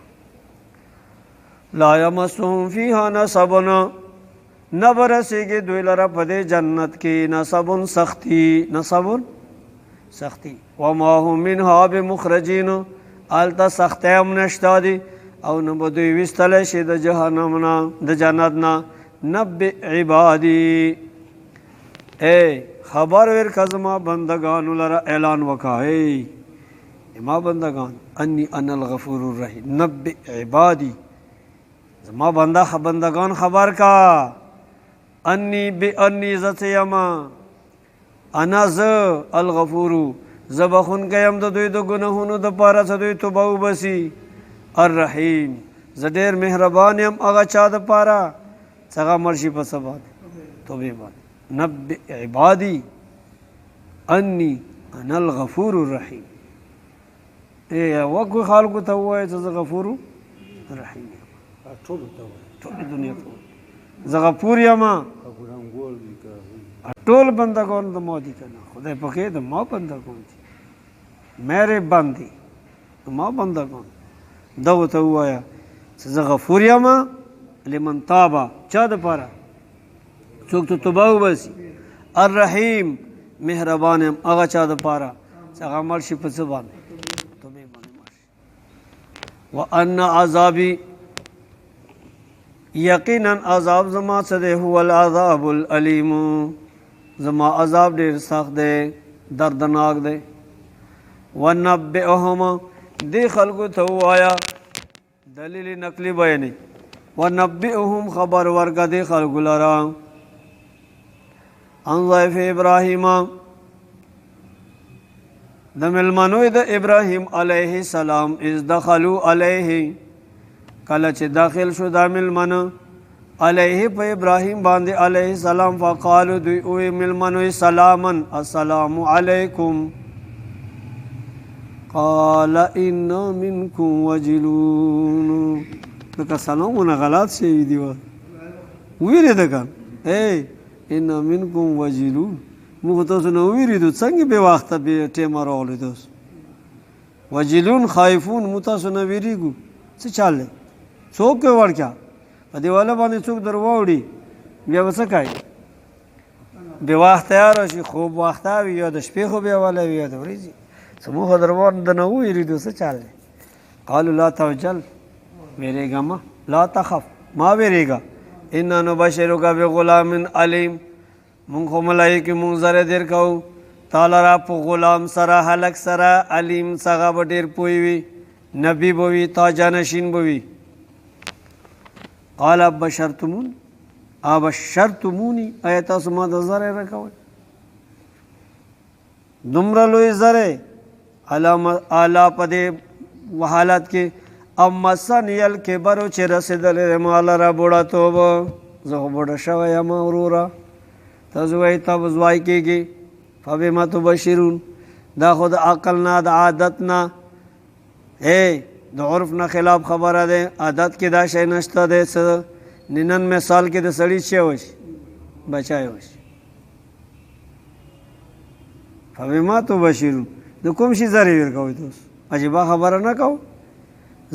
لا یمسهم فیها نصبنا نبرسیگی دوی لرا پدے جنت کی نصبن سختی وما هم منها بمخرجین آلتا سختی هم نشتا دی او نبو دوی وستلشی د جهنمنا د جنتنا نبی عبادی اے خبر ور کزما بندگانو لرا اعلان وکا اے ما بندگان انی انا الغفور الرحیم نبئ عبادی زما بندگان خبر کا انی بانی زتیما انا ز الغفور زبخون کیم د دوی د گناهونو د پاره څه دوی توبه وبسی الرحیم زډیر مهربان یم هغه چا د پاره څنګه مرشي په سبا توبه باندې نبئ عبادی انی انا الغفور الرحیم اے وګو خلکو ته وای چې غفور رحیم ټول دنیا ته زه غفور یم ټول بندگان د مودي کنه خدای پکې د ما بندگان دي میرے بندي ما بندگان دغه ته وای چې زه غفور یم لمن تاب چا د پاره څوک ته توبه وباسي الرحیم مهربان یم هغه چا د پاره چې هغه عمل شي په څه باندې وان عذابی یقینا عذاب زما څه دی هو العذاب العلیم زما عذاب ډیر سخت دی دردناک دی ونبئهم دی خلقو ته وایا دلیل نقلی بیانې ونبئهم خبر ورکا دی خلقو لرا ان ضیف ابراهیم د ملمنوی د ابراهیم علیه السلام از دخلوا علیه کله چې داخل شو د ملمنو علیه په ابراهیم باندې علیه السلام فقالو دوی او ملمنوی سلاما السلام علیکم قال انا منکم وجلون دغه سلامونه غلط شي دی ویری دغه اے انا منکم وجلون موږ تاسو نو ویریدو څنګه به وخت به ټیم راولې تاسو وجلون خائفون مو تاسو نو ویریګو څه چاله څوک ورکا په دیواله باندې څوک درواوړي بیا وسه کوي به وخت تیار شي خوب وخت وي یا د شپې خو به والا وي د ورځې سمو دروان د نو ویریدو څه چاله قالوا لا توجل ویریګا ما لا تخف ما ویریګا ان نبشرک بغلام علیم مونږ خو ملایکی مونږ زره در کو تعالی را په غلام سره هلک سره علیم څنګه به ډېر پوه وي نبی به وي تا جانشین به وي قال ابشرتمونی آیا تاسو ما د زره راکوئ دومره لوی زره اعلی په دې حالت کې اما سنیل کبرو چې رسېدلی ما لره بوډاتوب زه خو بوډه شوی یم وروره تاسو وایئ ته به زوی کېږي فبما تبشرون دا خو د عقل نه د عادت نه د عرف نه خلاف خبره ده عادت کې دا شی نشته دی څه نن مثال کې د سړي څه وشي بچای وشي فبما تبشرون د کوم شي زری ورکوئ تاسو عجیبه خبره نه کوو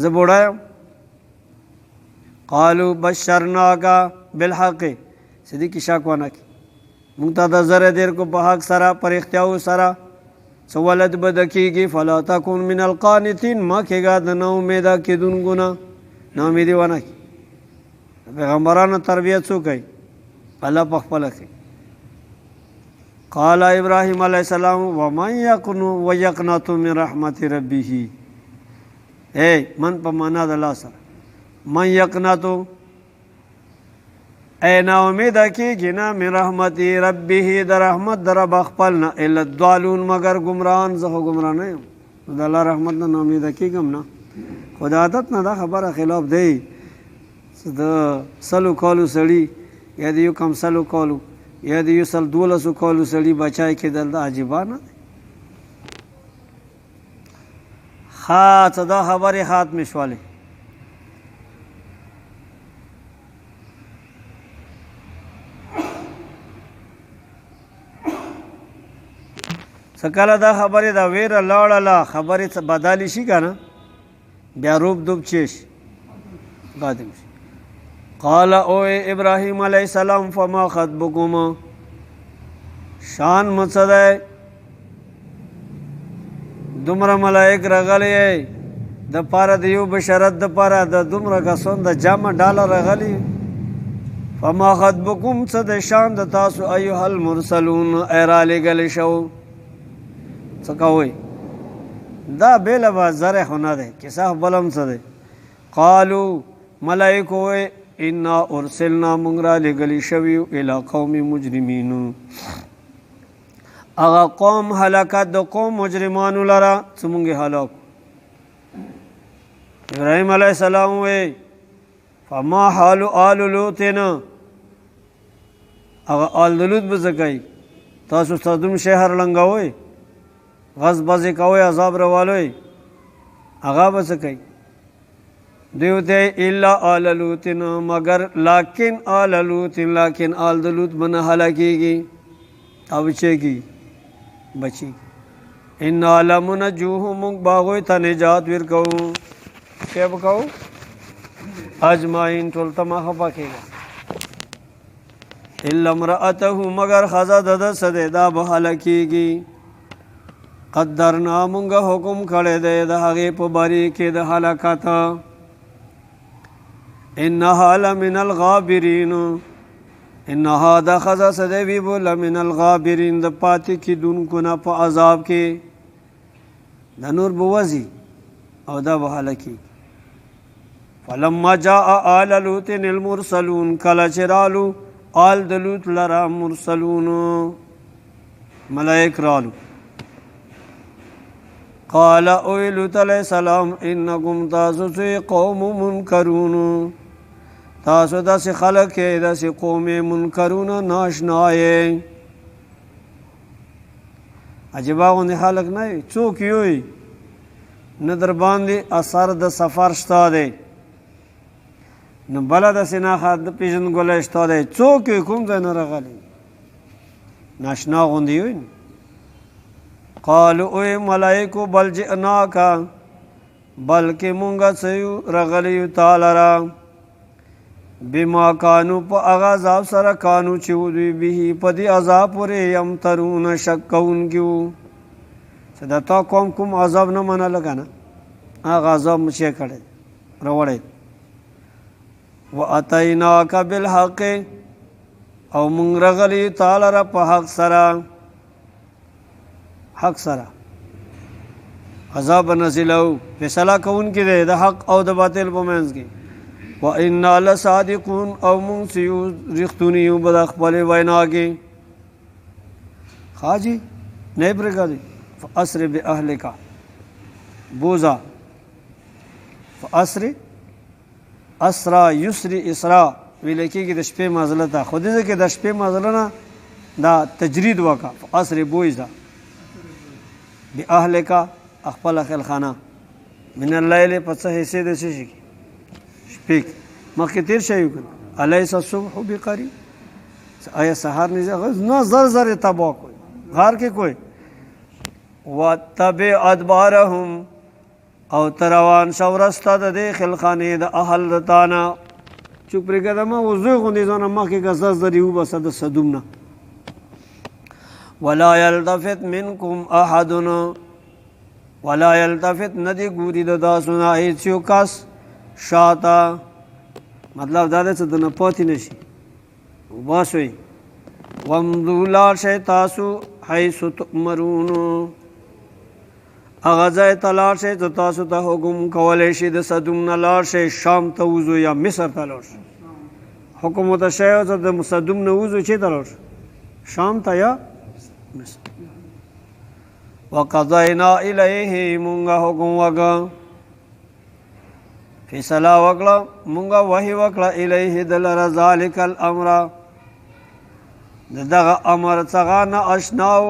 زه بوډا یم قالوا بشرناک بالحق صدیق شک ونه کړي مونږ ته د زره دیر کو په حق سره پر اختیاو سره څه ولد به د کېږي فلا تکن من القانتین ما کېږه د نا امیده کېدونکو نه نا امیدي ونه کړي پیغمبرانو تربیت څوک کوي الله په خپله کوي قال ابراهیم علیه السلام ومن یقنط من رحمت ربه من په معنا د الله سره من یقنط ای نا امیده کېږي نه من رحمت ربه د رحمت د رب خپل نه الا الضالون مگر ګمراهان زه خو ګمراه نه یم د الله رحمت نه نا امیده کېږم نه خو د عادت نه دا خبره خلاف دی د سلو کالو سړي یا د یو کم سلو کالو یا د یو سل 12 کالو سړي بچای کېدل دا عجیبه نه دی څه دا خبرې ختمې شولې څه کله دا خبرې دا ویره لاړله خبرې څه بدلې شي که نه بیا روب دوب چی شي قادم شي قال او ابراهیم علیه السلام فما خطبکم شان مو څه دی دومره ملائک راغلی د پاره د یو بشارت د پاره د دومره کسان د جامع ډاله راغلی فما خطبکم څه د شان د تاسو ایها المرسلون ای رالیږلی شو څه کوئ دا بیله به زره خو نه دی کیسه بلم څه دی قالو ملائکو وی انا ارسلنا مونږ رالیږلی شوي الی قوم مجرمین هغه قوم هلاکت د قوم مجرمانو لره څه مونږ هلاک ابراهیم علیه السلام وی فما حال آل لوطن هغه آل د لوط به څه کوي تاسو صدوم شهر لنګوئ غصب بازی کوئ عذاب روالوئ هغه به څه کوي دیو ته الا آل لوطن مگر لیکن آل لوطن لیکن آل د لوط بنه هلاکیږي او بچیږي بچی ان لمنجوهم باغوی ته نجات ورکوو څه به کوو اجمعین ټول ته مخه پکېږي الا امرأته مگر ښځه د ده څه دی دا به هلاکیږي قدرنا مونږه حکم کړی دی د هغې په بارې کې د هلاکت انها لمن الغابرین انها دا ښځه څه دی وي به لمن الغابرین د پاتې کېدونکو نه په عذاب کې دا نور به وځي او دا به هلاکېږي فلما جاء آل لوط المرسلون کله چې رالو آل د لوط لره مرسلون ملائک رالو قال او لوط علیہ السلام انکم تاسو قوم منکرون تاسو داسې خلک یې داسې قوم منکرون ناشنا یې عجیبه غوندې خلک نه وي څوک یوي نه در باندې اثر د سفر شته دی نه بله داسې نښه د پېژندګلوی شته دی څوک یې کوم ځای نه راغلی ناشنا غوندې یوي قالو اوی ملائکو بل جئناکا بلکې مونږه څه یو راغلی یو تعالی را بما کانو په هغه عذاب سره کانو چې دوی به په دې عذاب پورې یمترون شک کوونکي وو چې د تا کوم عذاب نه منله که نه هغه عذاب مو چې کړی راوړی واتیناک بالحق او مونږ راغلی تعالی را په حق سره حق سره عذاب نزلو فیصله کون کې دی د حق او د باطل په منځ کې وإنا لصادقون او مونږ رښتونی یو به د خپلې وینا کې خاجي نه پرېږدي فأسر بأهلک بوزا فأسر اسرا یسری اسرا ویل کېږي د شپې مازله ته خو دې کې د شپې مازله نه دا تجرید وکړه فأسر بوزا بأهلک خپل خلخانه من الليل پس حصے د شي شپې مخکې تیر شي الیس الصبح بقریب آیا سحر نه زر زر تبا کوي غار کې کوئی وتبع ادبارهم او تروان شورسته د دې خلخانه د اهل رتانا چوپ پرګه ما وزو غوندې ځنه مخکې غزر زری و بس د صدومنا ولا يلتفت منكم احد ولا يلتفت ندی ګوري د داسونه هیڅ یو کس شاته مطلب دا ده چې د نه پاتې نشي وباسوي وامضوا لا شی تاسو حیث تؤمرون هغه ځای ته لاړ شئ چې تاسو ته حکم کولی شي د صدوم نه لاړ شئ شام ته وځو یا مصر ته لاړ شئ حکم ورته شوی و چې د صدوم نه وځو چېرته لاړ شئ شام ته یا مصر وقضینا الیه مونږه حکم وکړه فیصله وکړه مونږه وحی وکړه الیه د لره ذلک الامر د دغه امر څخه نه اشناو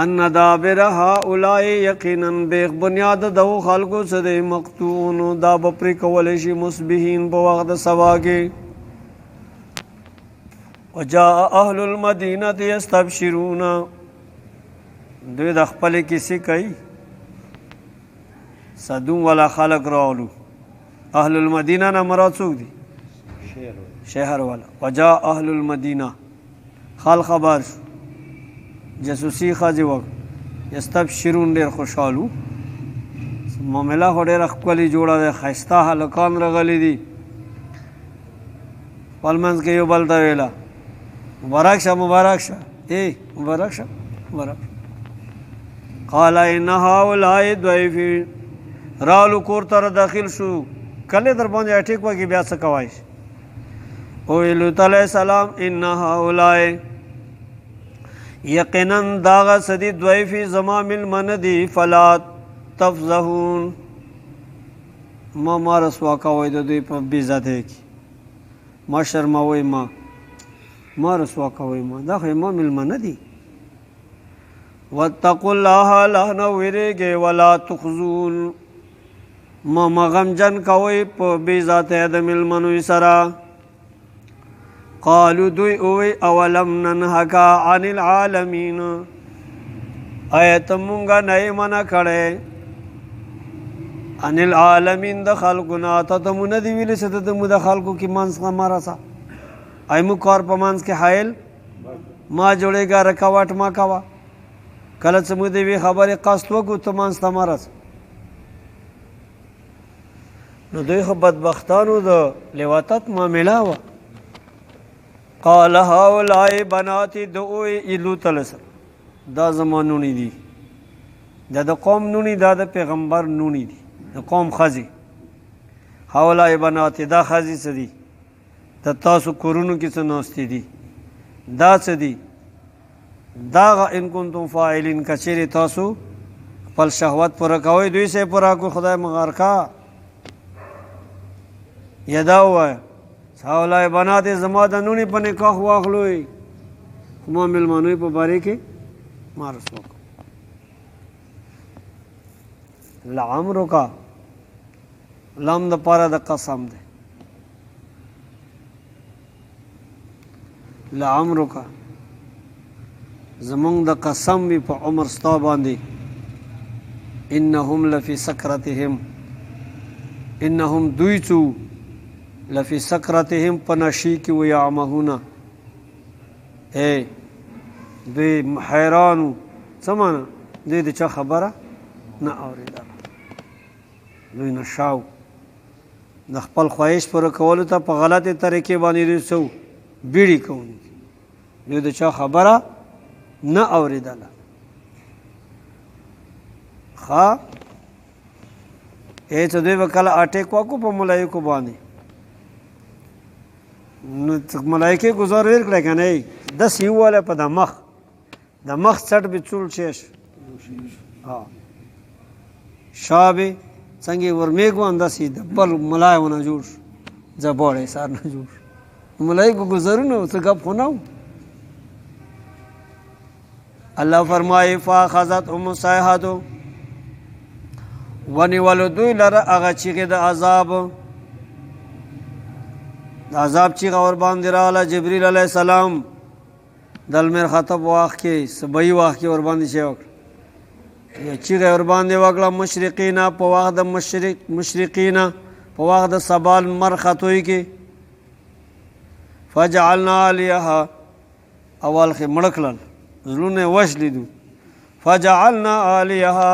ان دابر هؤلاء یقینا بیغ بنیاد دو خلقو څه دی مقتون دا به پرې کولی شي مصبحین په وخت د سبا کې وجاء اهل المدینه یستبشرون دوی د خپلې کیسې کوي صدوم والا خلق راولو اهل المدینه نه مراد څوک دي شهر والا وجاء اهل المدینه خال خبر جاسوسي خاځي وک یستبشرون ډېر خوشحالو معامله خو ډېره ښکلې جوړه ده ښایسته هلکان راغلي دي خپل منځ کې یو بل ته ویله مبارک شه مبارک شه مبارک شه مبارک قال ان هؤلاء ضیفي رالو کور ته داخل شو کله در باندې اټیک وکړي بیا څه کوای شي ویلو علیه السلام ان هؤلاء یقینا داغه سدی ضیفی زما ملمن دی فلا تفزهون ما رسوا کوي د دوی په بیزته کې ما شرموي ما رسوا کوي دا خو ما ملمن دی واتقوا الله لا نوریږي ولا تخزون ما غمجن کوي په بیزته د ملمنو سره قالوا دوی اوی اولم ننهک عن العالمین آیت مونږه نه منع کړی عن العالمین د خلقنا ته تمونه دی ویلې چې ته مو د خلقو کې منځ مارا سا ایمو کار په منځ کې حایل ما جوړېږه رکاوټ ما کوا کله چې مو دی وی خبره قصد وکړو ته منځ ته مارا نو دوی خو بدبختانو د لواتت معامله وه قال هؤلاء بناتي دوی ایلو تلس دا زمانونی دي دا د قوم نونی دا د پیغمبر نونی دي د قوم خزي هؤلاء بناتي دا خزي څه دي د تاسو کورونو کې څه نوستي دي دا څه دي دا ان کنتم فاعلین کچېرې تاسو خپل شهوت پوره کوئ دوی سه پوره کو خدای مغار کا یدا وایه هؤلاء بنات زما د نونی په نکاح واخلوئ ما ملمانوی په باره کې ما رسوا کو لعمرک لام د پاره د قسم ده لعمرک زمونږ د قسم وي په عمر ستا باندې انهم لفی سکرتهم انهم دوی څو لفی سکرتهم پنشی کی و یعمهون دوی حیرانو سمانا دوی د چا خبره نه اوریدل دوی نشاو د خپل خواهش پر کولو ته په غلطه طریقې باندې دوی سو بیړی کوي دوی د چا خبره نه اوریدل ها چې دوی به کله اټیک وکړو په ملایکو باندې نو ملایکې ګزار ور کړی که نه داسې ووالی په د مخ څټ به چول شیش شا به څنګه ورمیږو همداسې د بل ملای ونه جوړ شو زباړی سار نه جوړ شو ملایکو ګزارونه څه ګپ خو نه و الله فرمایي فاخذتهم الصیحة ونیولو دوی لره هغه چیغې د عذاب چیغه ورباندې راغله جبریل علیه السلام د لمر خطب وخت کې صبحي وخت کې ورباندې شی وکړه یا چیغه ورباندې وکړه مشرقینا په وخت د مشرقینا په وخت د سبا لمر ختوی کې فجعلنا علیها اول کې مړه کړل زړونه وش لیدو فجعلنا علیها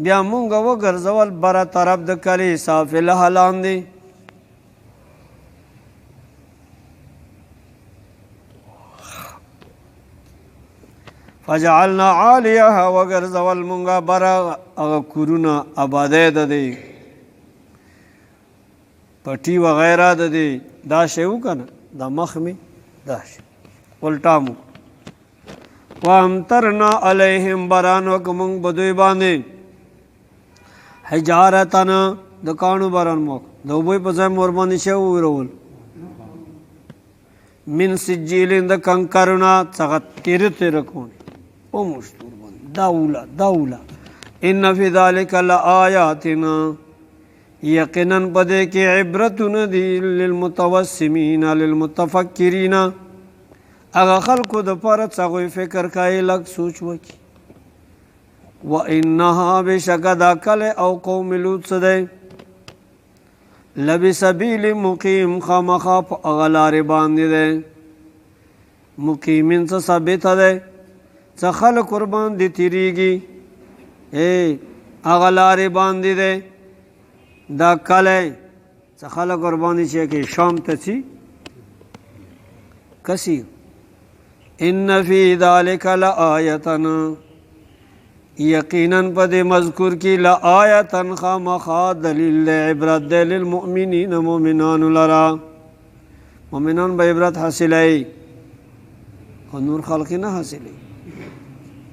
بیا مونږ وګرځول بره طرف د کلي سافلها لاندې فجعلنا عالیها وګرځول مونږه بره هغه کورونه آبادۍ د دی پټي وغیره د دی دا شی و که نه دا مخ مې دا شی الټا مو وامطرنا علیهم باران وکړو مونږ په دوی باندې حجارتن د کاڼو باران موک د اوبو په ځای مور باندې شی وورول من سجیل د کنکرونه څخه تیره تیره کونې او مشتور باندې داوله ان فی ذلک لآیاتنا یقینا په دې کې عبرتونه دي للمتوسمین للمتفکرین هغه خلکو دپاره څه هغوی فکر کوي لږ سوچ وکړي وانها بشکه دا کلی او قوم لوط څه دی لبسبیل مقیم خامخا په هغه لارې باندې دی مقیمین څه ثابته دی څه خلک ورباندې تېرېږي هغه لارې باندې دی دا کلی څه خلک ورباندې چې کې شام ته ځي کسی ان فی ذلک لآیتن یقینا په دې مذکور کې لآیتن خامخا دلیل عبرت دی للمؤمنین مؤمنانو لرا مؤمنان به عبرت حاصلوي او نور خلق نه حاصلوي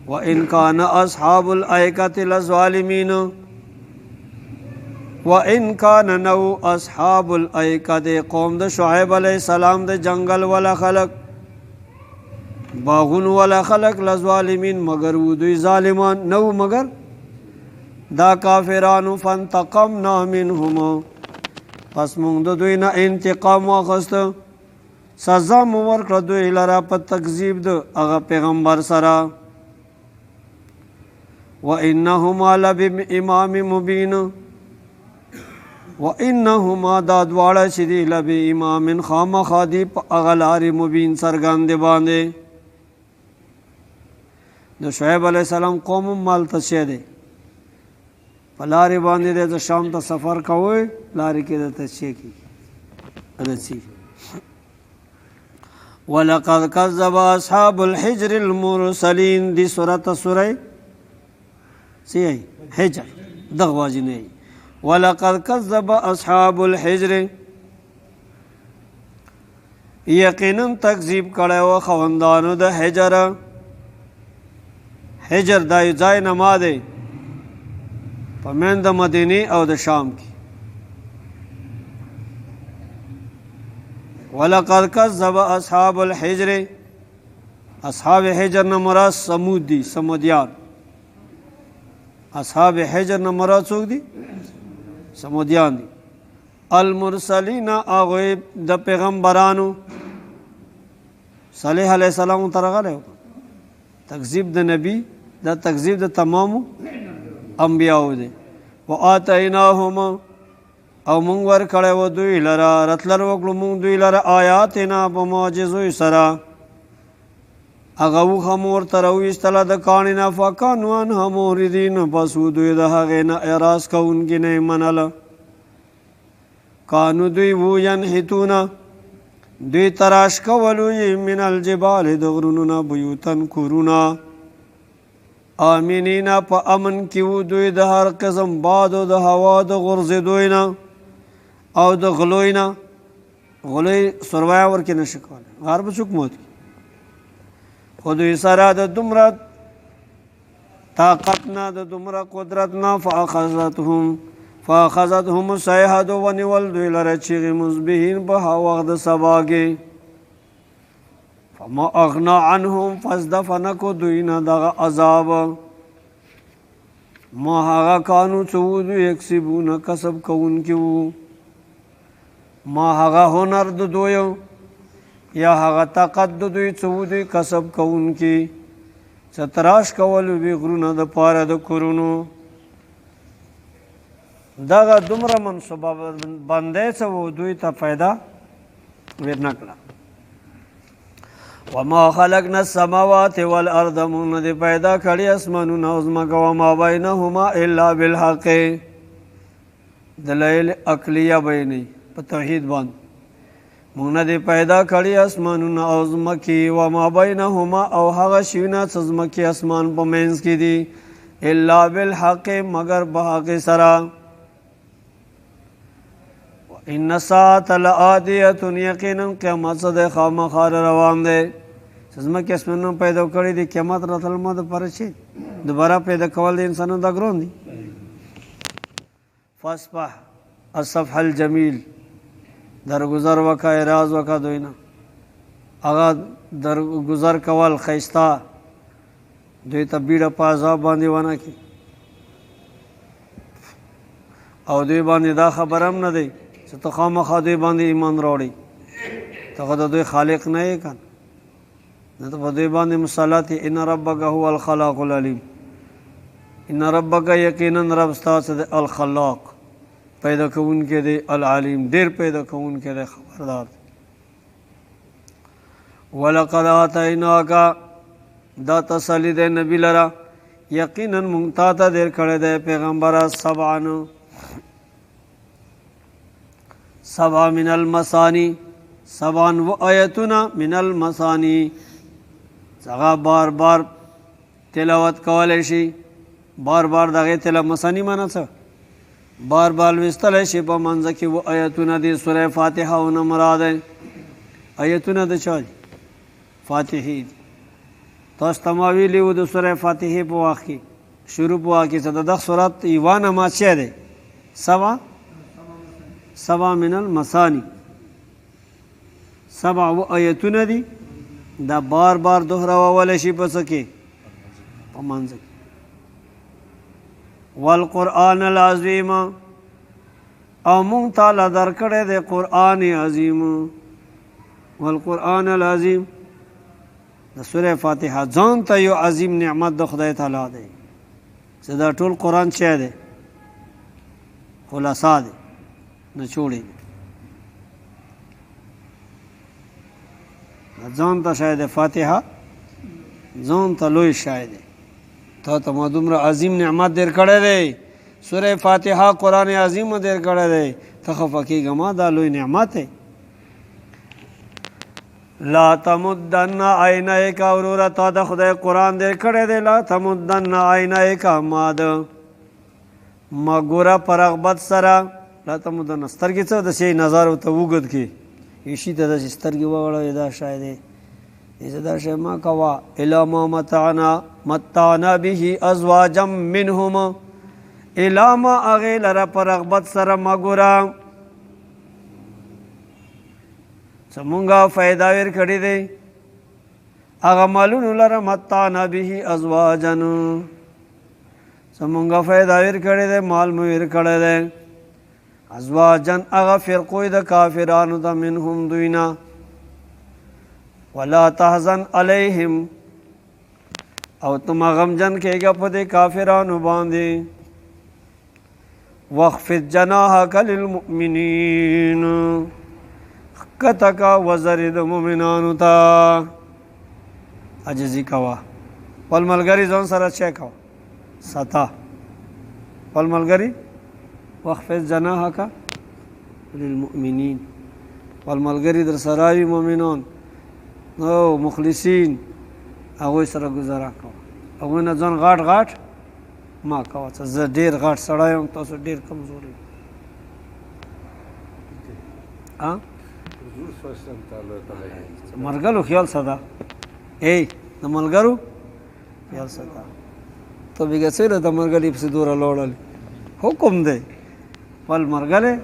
وان کان اصحاب الایکة لظالمین وان کان نو اصحاب الایکة قوم د شعیب علیہ السلام د جنگل والا خلق باغون والا خلق لظالمین مگر و دوی ظالمان نو مگر دا کافرانو فانتقمنا منهم پس مونږ د دوی نه انتقام واخست سزا مو ورکړه دوی لره په تکذیب د هغه پیغمبر سره وانهما لبامام مبین وانهما دا دواړه چې دي لبامام خامخا دي په هغه لارې مبین څرګندې باندې د شعیب علیہ السلام قوم مالته شی دی په لارې باندې دی د شام ته سفر کوئ لارې کې درته شی کېږي رسي ولقد کذب اصحاب الحجر المرسلین دی سورة سی حجر دغ واجی نہیں ولقد کذب اصحاب الحجر یقینا تکذیب کړی و خوندانو د حجر حجر دا یو ځای نما دی په منځ د مدینې او د شام کې ولقد کذب اصحاب الحجر اصحاب حجر نه مراد سمود دي سمودیان اصحاب حجر نه مراد څوک دي سمودیان دي المرسلین هغوی د پیغمبرانو صالح علیہ السلام ته راغلی تکذیب د نبی دا تکذیب د تمامو انبیاو دی وآتیناهم او مونږ ورکړی و دوی لره رتلل وکړو مونږ دوی لره آیاتنا په معجزو سره هغه وښه مو ورته راویستله د کاڼي نه فکانو عنها موردین پس و دوی د هغې نه اعراض کوونکي نه یې منله کانو دوی و ینحتونه دوی تراش کولو یې من الجبال د غرونو نه بیوتن کورونه آمینین په امن کې وو دوی د هر قسم باد او د هوا د غورځېدو نه او د غلوی نه. غلوی سروای ورکې نشي کولی، غار به څوک موت کړي. خو دوی سره د دومره طاقت نه، د دومره قدرت نه، فاخذتهم الصیحة ونیول دوی لره چیغې مصبحین په وخت د سبا کې. فما اغنا عنهم فازدف نکو دوی نه دغه عذاب ما هغه کانو څه وو دوی یکسبونه کسب کوونکي وو، ما هغه هنر د دوی یا هغه طاقت د دوی څه وو دوی کسب کوونکي، څه تراش کول وي غرونه د پاره د کورونو. دغه دومره منصوبه بندۍ څه وو دوی ته پیدا ورنه کړه. وما خلقنا السماوات والارض مونږ نه دي پیدا کړي اسمانونه او ځمکه وما بینهما الا بالحق. دلایل عقلیه بیانوي په توحید باندې. مونږ نه دي پیدا کړي اسمانونه او ځمکې وما بینهما او هغه شیونه چې ځمکې اسمان په منځ کې دي الا بالحق مگر په حق سره. ان الساعة لآتیة یقینا قیامت څه دی خامخا روان دی. چې ځمکې اسمانونه پیدا کړي دي قیامت راتلل ما دپاره چې دوباره پیدا کول د انسانانو دا ګران دي. فاصفح الصفح الجمیل درگذر وکړه اعراض وکړه دوی نه هغه درگذر کول ښایسته دوی ته بیړه په عذاب باندې ونه کړي او دوی باندې دا خبر هم نه دی چې ته خامخا دوی باندې ایمان راوړي. ته خو د دوی خالق نه یې که نه، ته په دوی باندې مسلط یې. ان ربک هو الخلاق العلیم. ان ربک یقینا رب ستاسو د الخلاق پیدا کوونکی دی، العلیم ډېر پیدا کوونکی دی، خبردار دی. ولقد آتیناک دا تسلی دی نبی لره یقینا مونږ تا ته ډېر کړی دی پیغمبره سبع من المثانی سبعا و آیتنا من المثانی. هغه بار بار تلاوت کولی شي، بار بار دغه تلاوت مثانی معنی څه بار بار لوستلی شي په منځ کې. و آیتونه د سوره فاتحه ونه مراد دی. آیتونه د چا دي؟ فاتحې دي. تاسو ته ما ویلي وو د سوره فاتحې په وخت کې شروع په وخت کې چې د دغه سورت یوه نماز څه دی؟ سبع من المثانی. سبع و آیتونه دي دا بار بار دهراولی شي په څه کې؟ په منځ کې. والقرآن العظیم او مونږ تعالی درکړی دی قرآن عظیم. والقرآن العظیم د سوره فاتحه ځان ته یو عظیم نعمت د خدای تعالی دی چې دا ټول قرآن څه دی؟ خلاصه دی، نچوړی دی. ځان ته شاید فاتحه ځان ته لوی شاید تا ته ما دومره عظیم نعمت در کړی دی. سوره فاتحه قرآن عظیم در کړی دی، ته خفه کېږه ما دا لوی نعمت دی. لا تمدن عینیک وروره تا د خدای قرآن در کړی دی. لا تمدن عینیک ما ګوره په رغبت سره. لا تمدن سترګې څه د شی نظر ورته اوږد کړي شي ته داسې سترګې وغړوې دا شی دی دا شی ما کوه. الی ما متعنا به ازواجا منهم الی ما هغې لره په رغبت سره ما ګوره څه مونږه فایده ورکړې دی هغه مالونو لره متعنا به ازواجا څه مونږه فایده ورکړې دی مال مو ورکړی دی. ازواجن اغا فرقوی دا کافرانو دا منهم دوینا. ولا تحزن علیہم او تم غمجن کے گا پدے کافرانو باندے. وخفض جناحک للمؤمنین کتکا وزر دا مومنانو تا عجزی کوا. والملگری زون سر چه کوا ستا والملگری واخفض جناحک للمؤمنین والملګری در سره وي مؤمنان او مخلصین هغوی سره ګزاره کوه. هغوی نه ځان غاټ غاټ ما کوه چې زه ډېر غاټ سړی یم تاسو ډېر کمزوري ملګرو خیال ساته د ملګرو خیال ساته ته بېګا څېره د ملګري پسې دوره لاړل حکم دی خپل ملګری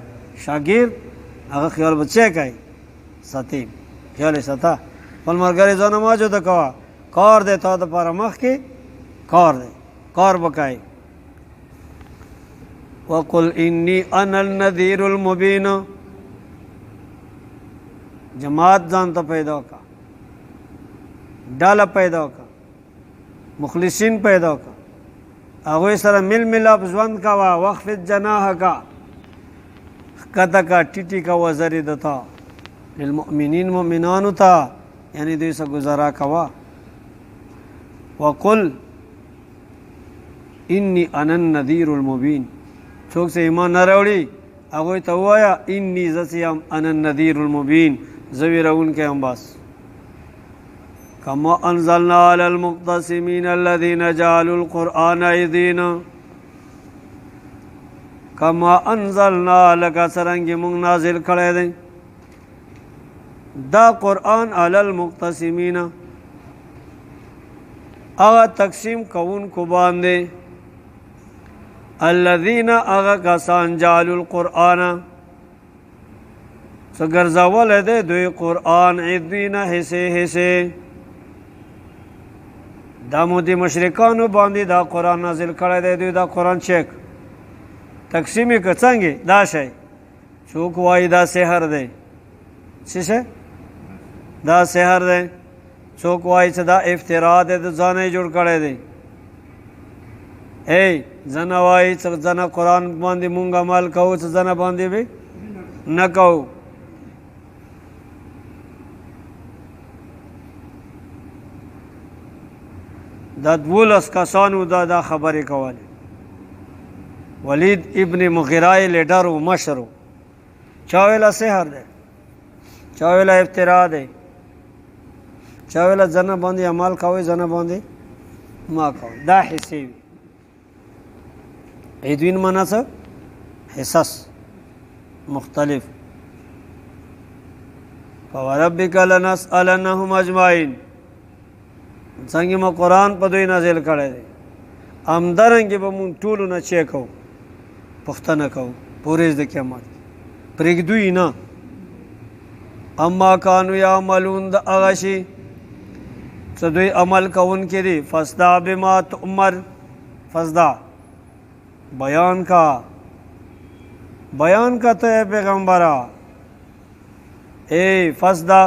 شاګرد هغه خیال به چی کوي ساتي خیال یې ساته خپل ملګری ځانه ما جوته کوه کار دی تا دپاره مخکې کار دی کار به کوي وقل انی انا النذیر المبین جماعت ځان ته پیدا کا ډله پیدا کا مخلصین پیدا کا هغوی سره مل ملاپ ژوند کوه وخفض جناحک ښکته کا ټیټي کا وزرې دته للمؤمنین مؤمنانو ته یعنی دوی سره گزارا کوه وقل انی انا النذیر المبین څوک چې ایمان نه راوړي هغوی ته ووایه انی زه چې یم انا النذیر المبین زه ویرونکی یم بس کما انزلنا علی المقتسمین الذین جعلوا القرآن عضین کما انزلنا لکه څرنګې موږ نازل کړی دی دا قرآن علی المقتسمین هغه تقسیم کوونکو باندې الذین هغه کسان جعلوا القرآن څه ګرځولی دی دوی قرآن عضین حصې حصې دا مو د مشرکانو باندې دا قرآن نازل کړی دی دوی دا قرآن چیک تقسیم یې که څنګه دا شی څوک وایي دا سحر دی څه شی دا سحر دی څوک وایي چې دا افترا دی د ځانه یې جوړ کړی دی ځنه وایي چې ځنه قرآن باندې مونږ عمل کوو چې ځنه باندې به نه کوو دا 12 کسانو دا خبرې کولې ولید ابن مغیره لیډر و مشر و چا ویله سحر دی چا ویله افترا دی چا ویله ځنه باندې عمل کوئ ځنه باندې ما کوئ دا حصې وي عدوین معنا څه حصص مختلف فوربک لنسألنهم اجمعین څنګه ما قرآن په دوی نازل کړی دی همدارنګې به مونږ ټولو نه چی کوو پوښتنه کوو په ورځ د قیامت پرېږدو یې نه اما کانو یعملون د هغه شي څه دوی عمل کوونکي دي فصدع بما تؤمر فصدع بیان کا ته پیغمبره فصدع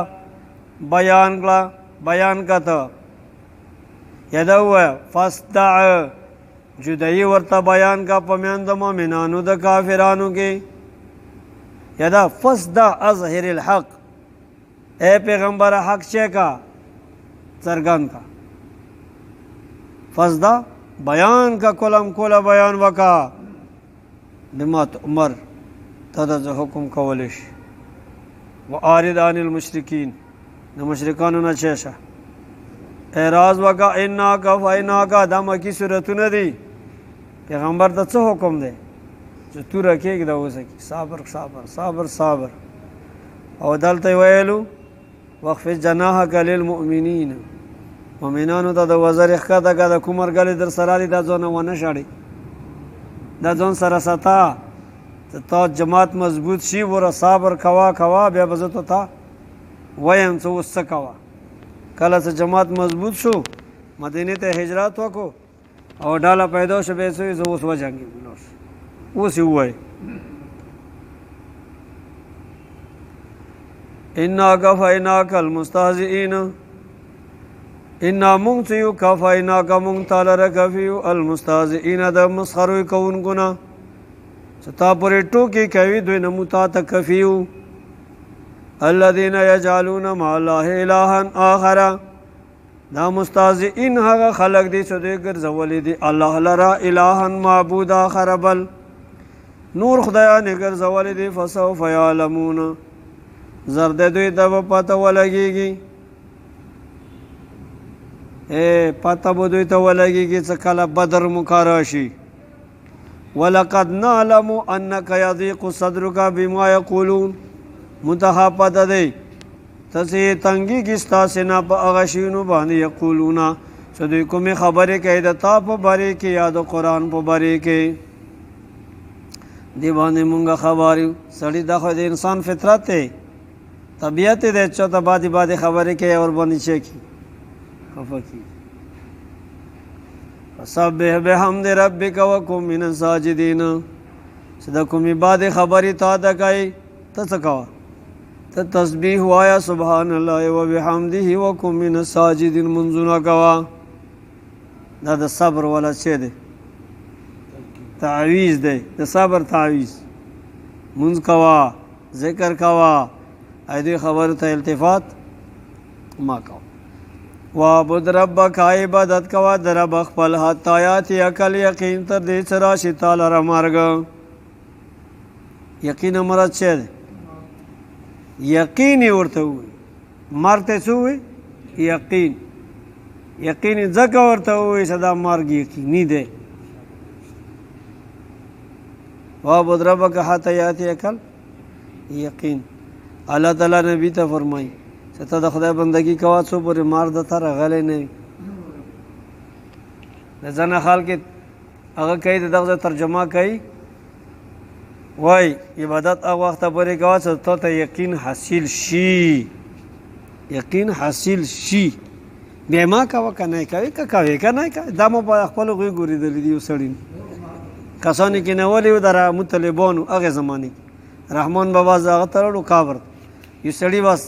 بیان کا ته یده ووایه فصدع جدایي ورته بیان کا په میان د مؤمنانو د کافرانو کې یده فصدع اظهر الحق پیغمبره حق چی کا څرګند کا فصدع بیان کا کلم کوله بیان وکا بما تؤمر ته د حکم کولی شي وعارض عن المشرکین د مشرکانو نه چی شه اعراض وکا اناکا فیناکا دا مکی صورتونه دي پیغمبر ته څه حکم دی چې توره کېږده اوسکي صابر صابر صابر صابر او دلته یې ویلو وخفض جناحک للمؤمنین مؤمنانو ته د وزر ښکته که د کوم ملګری در سره دی دا ځانه ونه شاړي دا ځان سره ساته چې تا جماعت مضبوط شي وره صبر کوه بیا به زه تا ویم چې اوس څه کوه کله چې جماعت مضبوط شو مدینې ته هجرت وکړو او ډاله پیدا شو بیا څه وي زه اوس وجنګېږم اوس یې ووایي انا کفیناک المستهزئین انا مونږ چې یو کفیناک مونږ تا لره کفي یو المستهزئین د مسخرې کوونکو نه چې تا پورې ټوکې کوي دوی نه موږ تا ته کفي یو الذین یجعلون مع الله الها آخر دا مستهزئین هغه خلق دي چې دوی ګرځولي دي الله لره الها معبود آخر بل نور خدایانې ګرځولي دي فسوف یعلمون زر د دوی ته به پته ولګېږي پته به دوی ته ولګېږي څه کله بدر مقرر شي. ولقد نعلم انك يضيق صدرك بما يقولون منتها پته دی ته چې تنګېږي ستاسې نه په هغه شیونو باندې یقولونه چې دوی کومې خبرې کوي د تا په بارے کې یا د قرآن په بارے کې. دې باندې مونږ خبر یو سړي دا خو د انسان فطرت دی طبیعت دی چې ته بعدې خبرې کوي اور باندې چې کی خفه کی. فسبح بحمد ربک وکن من الساجدین چې د کومې بعدې خبرې تا ته کوي ته څه کوه ته تسبیح وایا سبحان الله وبحمده وکن من الساجدین منځونه کوه. دا د صبر والا څه دی تعویز دی د صبر تعویز. منځ کوه ذکر کوه ایدې خبرو ته التفات ما کوه. وعبد ربک عبادت کوه د رب خپل حتی یاتی عقل یقین تر دې چې راشي تا لره مرګ. یقین مراد څه دی یقین یې ورته ووایي مرګ ته څه ووایي یقین. یقین یې ځکه ورته ووایي چې دا مرګ یقیني دی. وعبد ربک حتی یاتی عقل یقین. الله تعالی نبی ته فرمایي چې ته د خدای بندگی کوه څو پورې مار د ته راغلی نه وي. د ځنه خلک هغه کوي د دغه ترجمه کوي وای عبادت هغه وخته پورې کوه چې تا ته یقین حاصل شي. یقین حاصل شي بیا ما کوه که نه کوې که کوې که نه کوې. دا مو په خپلو غوی ګورېدلی دي یو سړي کسانو کې نولي وو د مطلبانو هغې زمانې رحمان بابا زه هغه ته راوړو کابر یو سړي بس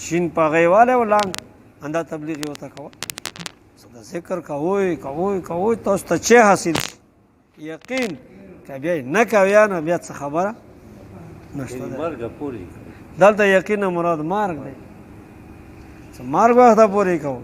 شین په هغې والی و لانګ همدا تبلیغ یې ورته کوه د ذکر کوئ تاسو ته چې حاصل شي یقین که بیا یې نه کوې نه بیا څه خبره نشته. دلته یقین مراد مرګ دی چې مرګ وخته پورې کوو.